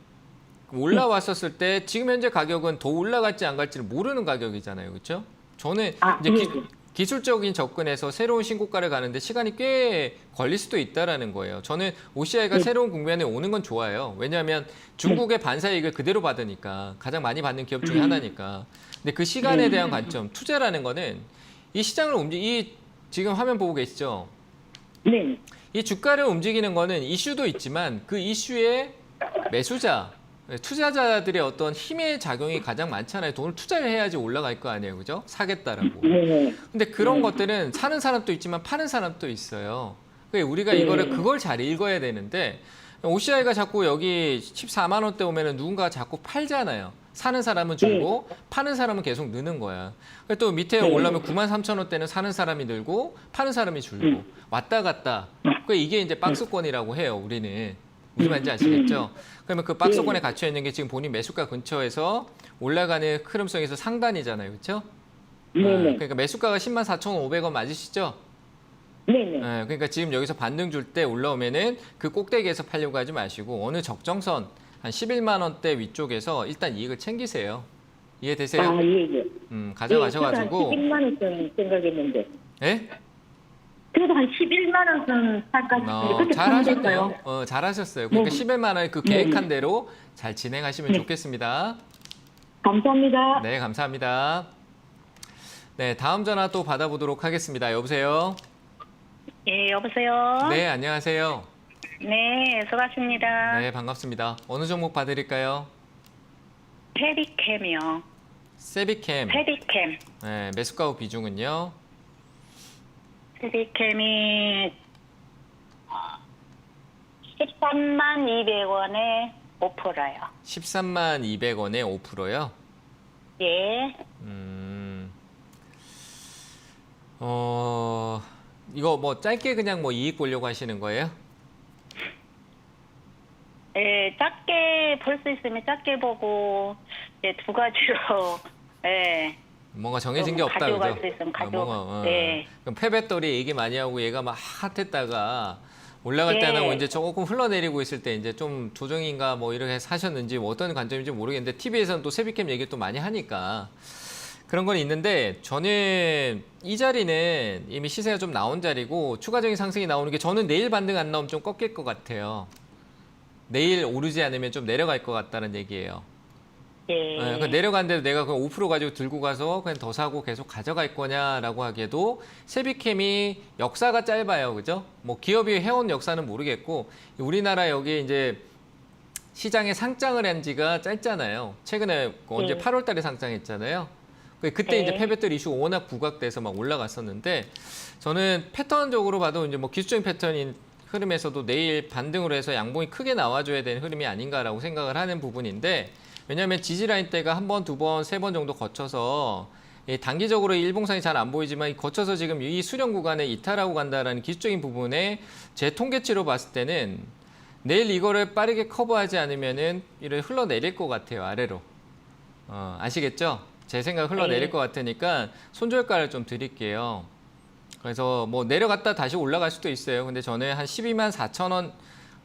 올라왔었을 때 지금 현재 가격은 더 올라갈지 안 갈지를 모르는 가격이잖아요. 그렇죠? 저는 이제 기술적인 접근에서 새로운 신고가를 가는데 시간이 꽤 걸릴 수도 있다라는 거예요. 저는 OCI가 새로운 국면에 오는 건 좋아요. 왜냐하면 중국의 반사 이익을 그대로 받으니까 가장 많이 받는 기업 중에 하나니까. 근데 그 시간에 대한 관점, 투자라는 거는 이 시장을 지금 화면 보고 계시죠? 네. 이 주가를 움직이는 거는 이슈도 있지만 그 이슈의 매수자, 투자자들의 어떤 힘의 작용이 가장 많잖아요. 돈을 투자를 해야지 올라갈 거 아니에요. 그죠? 사겠다라고. 네. 근데 그런 것들은 사는 사람도 있지만 파는 사람도 있어요. 그러니까 우리가 그걸 잘 읽어야 되는데 OCI가 자꾸 여기 14만 원대 오면은 누군가가 자꾸 팔잖아요. 사는 사람은 줄고 파는 사람은 계속 느는 거야. 또 밑에 올라오면 9만 3천 원대는 사는 사람이 늘고 파는 사람이 줄고 왔다 갔다. 그러니까 이게 이제 박스권이라고 해요. 우리는. 무슨 말인지 아시겠죠? 그러면 그 박스권에 갇혀 있는 게 지금 본인 매수가 근처에서 올라가는 흐름성에서 상단이잖아요. 그렇죠? 네네. 그러니까 매수가가 104,500원 맞으시죠? 네네. 그러니까 지금 여기서 반등 줄 때 올라오면은 그 꼭대기에서 팔려고 하지 마시고 어느 적정선 한 11만 원대 위쪽에서 일단 이익을 챙기세요. 이해되세요? 아, 예, 예. 가져가셔가지고. 11만 원 선 생각했는데. 예? 그래도 한 11만 원 선 살까 싶은데 그렇게 잘하셨네요. 잘하셨어요. 그러니까 11만 원의 그 계획한 대로 잘 진행하시면 네. 좋겠습니다. 감사합니다. 네, 감사합니다. 네, 다음 전화 또 받아보도록 하겠습니다. 여보세요? 예, 여보세요? 네, 안녕하세요. 네, 수고하십니다. 네, 반갑습니다. 어느 종목 봐드릴까요? 페리캠이요. 세비캠. 페리캠. 네, 매수가 후 비중은요? 페리캠이 13만 200원에 5%요. 13만 200원에 5%요? 예. 이거 뭐 짧게 그냥 뭐 이익 보려고 하시는 거예요? 예, 작게 볼 수 있으면 작게 보고, 예, 두 가지로, 예. 뭔가 정해진 게 없다, 가져갈 그죠? 수 있으면 뭔가, 가져가. 네. 그럼 폐배터리 얘기 많이 하고 얘가 막 핫했다가 올라갈 때 안 하고 예. 이제 조금 흘러내리고 있을 때 이제 좀 조정인가 뭐 이렇게 사셨는지 뭐 어떤 관점인지 모르겠는데 TV에서는 또 세비캠 얘기를 또 많이 하니까 그런 건 있는데 저는 이 자리는 이미 시세가 좀 나온 자리고 추가적인 상승이 나오는 게 저는 내일 반등 안 나오면 좀 꺾일 것 같아요. 내일 오르지 않으면 좀 내려갈 것 같다는 얘기예요. 예. 그러니까 내려간데도 내가 그냥 5% 가지고 들고 가서 그냥 더 사고 계속 가져갈 거냐라고 하기에도 세비캠이 역사가 짧아요. 그죠? 뭐 기업이 해온 역사는 모르겠고 우리나라 여기 이제 시장에 상장을 한 지가 짧잖아요. 최근에 언제 네. 8월 달에 상장했잖아요. 그때 네. 이제 패배들 이슈 워낙 부각돼서 막 올라갔었는데 저는 패턴적으로 봐도 이제 뭐 기술적인 패턴인 흐름에서도 내일 반등으로 해서 양봉이 크게 나와줘야 되는 흐름이 아닌가라고 생각을 하는 부분인데 왜냐하면 지지라인 때가 한 번, 두 번, 세 번 정도 거쳐서 단기적으로 일봉상이 잘 안 보이지만 거쳐서 지금 이 수렴 구간에 이탈하고 간다라는 기술적인 부분에 제 통계치로 봤을 때는 내일 이거를 빠르게 커버하지 않으면은 이를 흘러내릴 것 같아요, 아래로. 아시겠죠? 제 생각 흘러내릴 네. 것 같으니까 손절가를 좀 드릴게요. 그래서 뭐 내려갔다 다시 올라갈 수도 있어요. 근데 저는 한 12만 4천 원,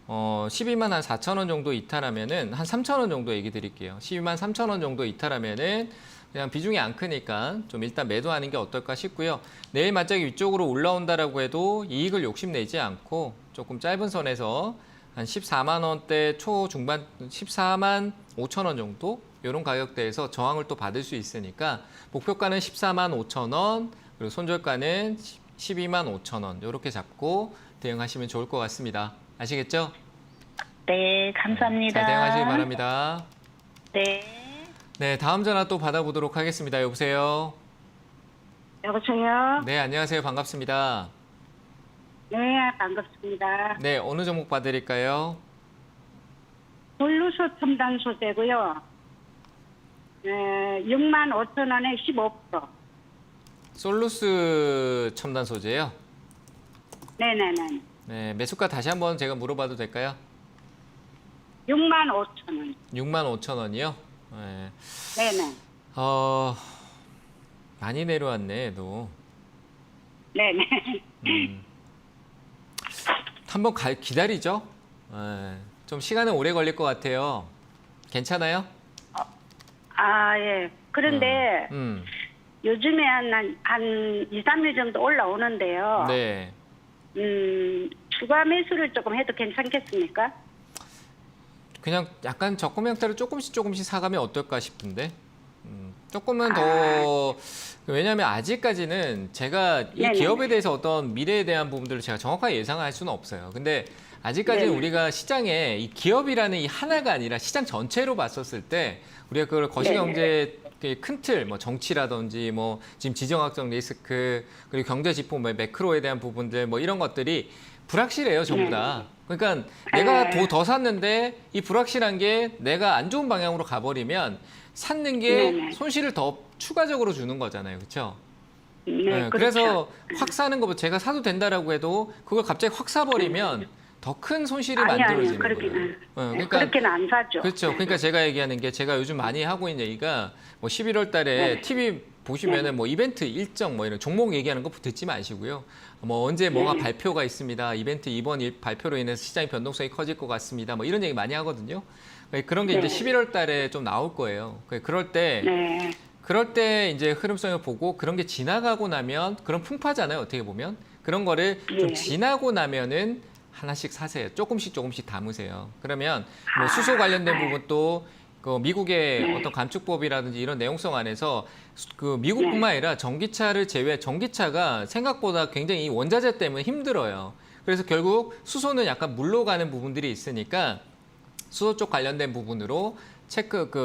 12만 한 4천 원 정도 이탈하면은 한 3천 원 정도 얘기 드릴게요. 12만 3천 원 정도 이탈하면은 그냥 비중이 안 크니까 좀 일단 매도하는 게 어떨까 싶고요. 내일 만약에 위쪽으로 올라온다라고 해도 이익을 욕심내지 않고 조금 짧은 선에서 한 14만 원대 초중반 14만 5천 원 정도 이런 가격대에서 저항을 또 받을 수 있으니까 목표가는 14만 5천 원 그리고 손절가는 12만 5천 원 이렇게 잡고 대응하시면 좋을 것 같습니다. 아시겠죠? 네, 감사합니다. 잘 대응하시기 바랍니다. 네. 네, 다음 전화 또 받아보도록 하겠습니다. 여보세요? 여보세요? 네, 안녕하세요. 반갑습니다. 네, 반갑습니다. 네, 어느 종목 봐드릴까요? 볼루소 첨단 소재고요. 6만 5천 원에 15%. 솔루스 첨단 소재요. 네네네. 네, 매수가 다시 한번 제가 물어봐도 될까요? 6만 5천 원. 6만 5천 원이요? 네. 네네. 많이 내려왔네, 얘도. 네네. 한번 기다리죠? 좀 시간은 오래 걸릴 것 같아요. 괜찮아요? 아, 예. 그런데 요즘에 한 2, 3일 정도 올라오는데요. 네. 추가 매수를 조금 해도 괜찮겠습니까? 그냥 약간 적금 형태로 조금씩 사가면 어떨까 싶은데. 조금은 더 왜냐하면 아직까지는 제가 이 네네. 기업에 대해서 어떤 미래에 대한 부분들을 제가 정확하게 예상할 수는 없어요. 근데 아직까지는 네네. 우리가 시장에 이 기업이라는 이 하나가 아니라 시장 전체로 봤었을 때 우리가 그걸 거시경제 큰 틀, 뭐 정치라든지 뭐 지금 지정학적 리스크 그리고 경제 지표 뭐 매크로에 대한 부분들 뭐 이런 것들이 불확실해요, 전부 다. 그러니까 내가 더 샀는데 이 불확실한 게 내가 안 좋은 방향으로 가버리면 샀는 게 네네. 손실을 더 추가적으로 주는 거잖아요, 그렇죠? 네, 그래서 그렇죠. 확 사는 거 제가 사도 된다라고 해도 그걸 갑자기 확 사버리면 더 큰 손실이 만들어지는 거예요. 그러니까 그렇게는 안 사죠. 그렇죠. 그러니까 제가 얘기하는 게 제가 요즘 많이 하고 있는 얘기가 뭐 11월 달에 TV 보시면은 뭐 이벤트 일정 뭐 이런 종목 얘기하는 거 듣지 마시고요. 뭐 언제 뭐가 발표가 있습니다. 이벤트 이번 발표로 인해서 시장의 변동성이 커질 것 같습니다. 뭐 이런 얘기 많이 하거든요. 그런 게 이제 11월 달에 좀 나올 거예요. 그럴 때 이제 흐름성을 보고 그런 게 지나가고 나면 그런 풍파잖아요. 어떻게 보면 그런 거를 좀 지나고 나면은 하나씩 사세요. 조금씩 담으세요. 그러면 뭐 수소 관련된 부분도 그 미국의 어떤 감축법이라든지 이런 내용성 안에서 그 미국뿐만 아니라 전기차를 제외 전기차가 생각보다 굉장히 이 원자재 때문에 힘들어요. 그래서 결국 수소는 약간 물러가는 부분들이 있으니까 수소 쪽 관련된 부분으로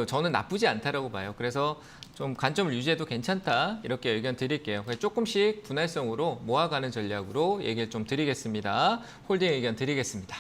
저는 나쁘지 않다라고 봐요. 그래서 좀 관점을 유지해도 괜찮다 이렇게 의견 드릴게요. 조금씩 분할성으로 모아가는 전략으로 얘기를 좀 드리겠습니다. 홀딩 의견 드리겠습니다.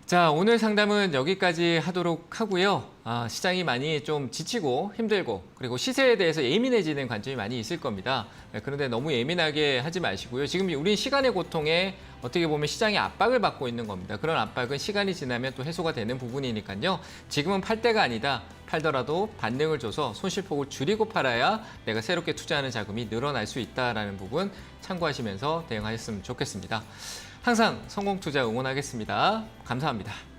자, 오늘 상담은 여기까지 하도록 하고요. 시장이 많이 좀 지치고 힘들고 그리고 시세에 대해서 예민해지는 관점이 많이 있을 겁니다. 그런데 너무 예민하게 하지 마시고요. 지금 우리 시간의 고통에 어떻게 보면 시장이 압박을 받고 있는 겁니다. 그런 압박은 시간이 지나면 또 해소가 되는 부분이니까요. 지금은 팔 때가 아니다. 팔더라도 반등을 줘서 손실폭을 줄이고 팔아야 내가 새롭게 투자하는 자금이 늘어날 수 있다는 부분 참고하시면서 대응하셨으면 좋겠습니다. 항상 성공 투자 응원하겠습니다. 감사합니다.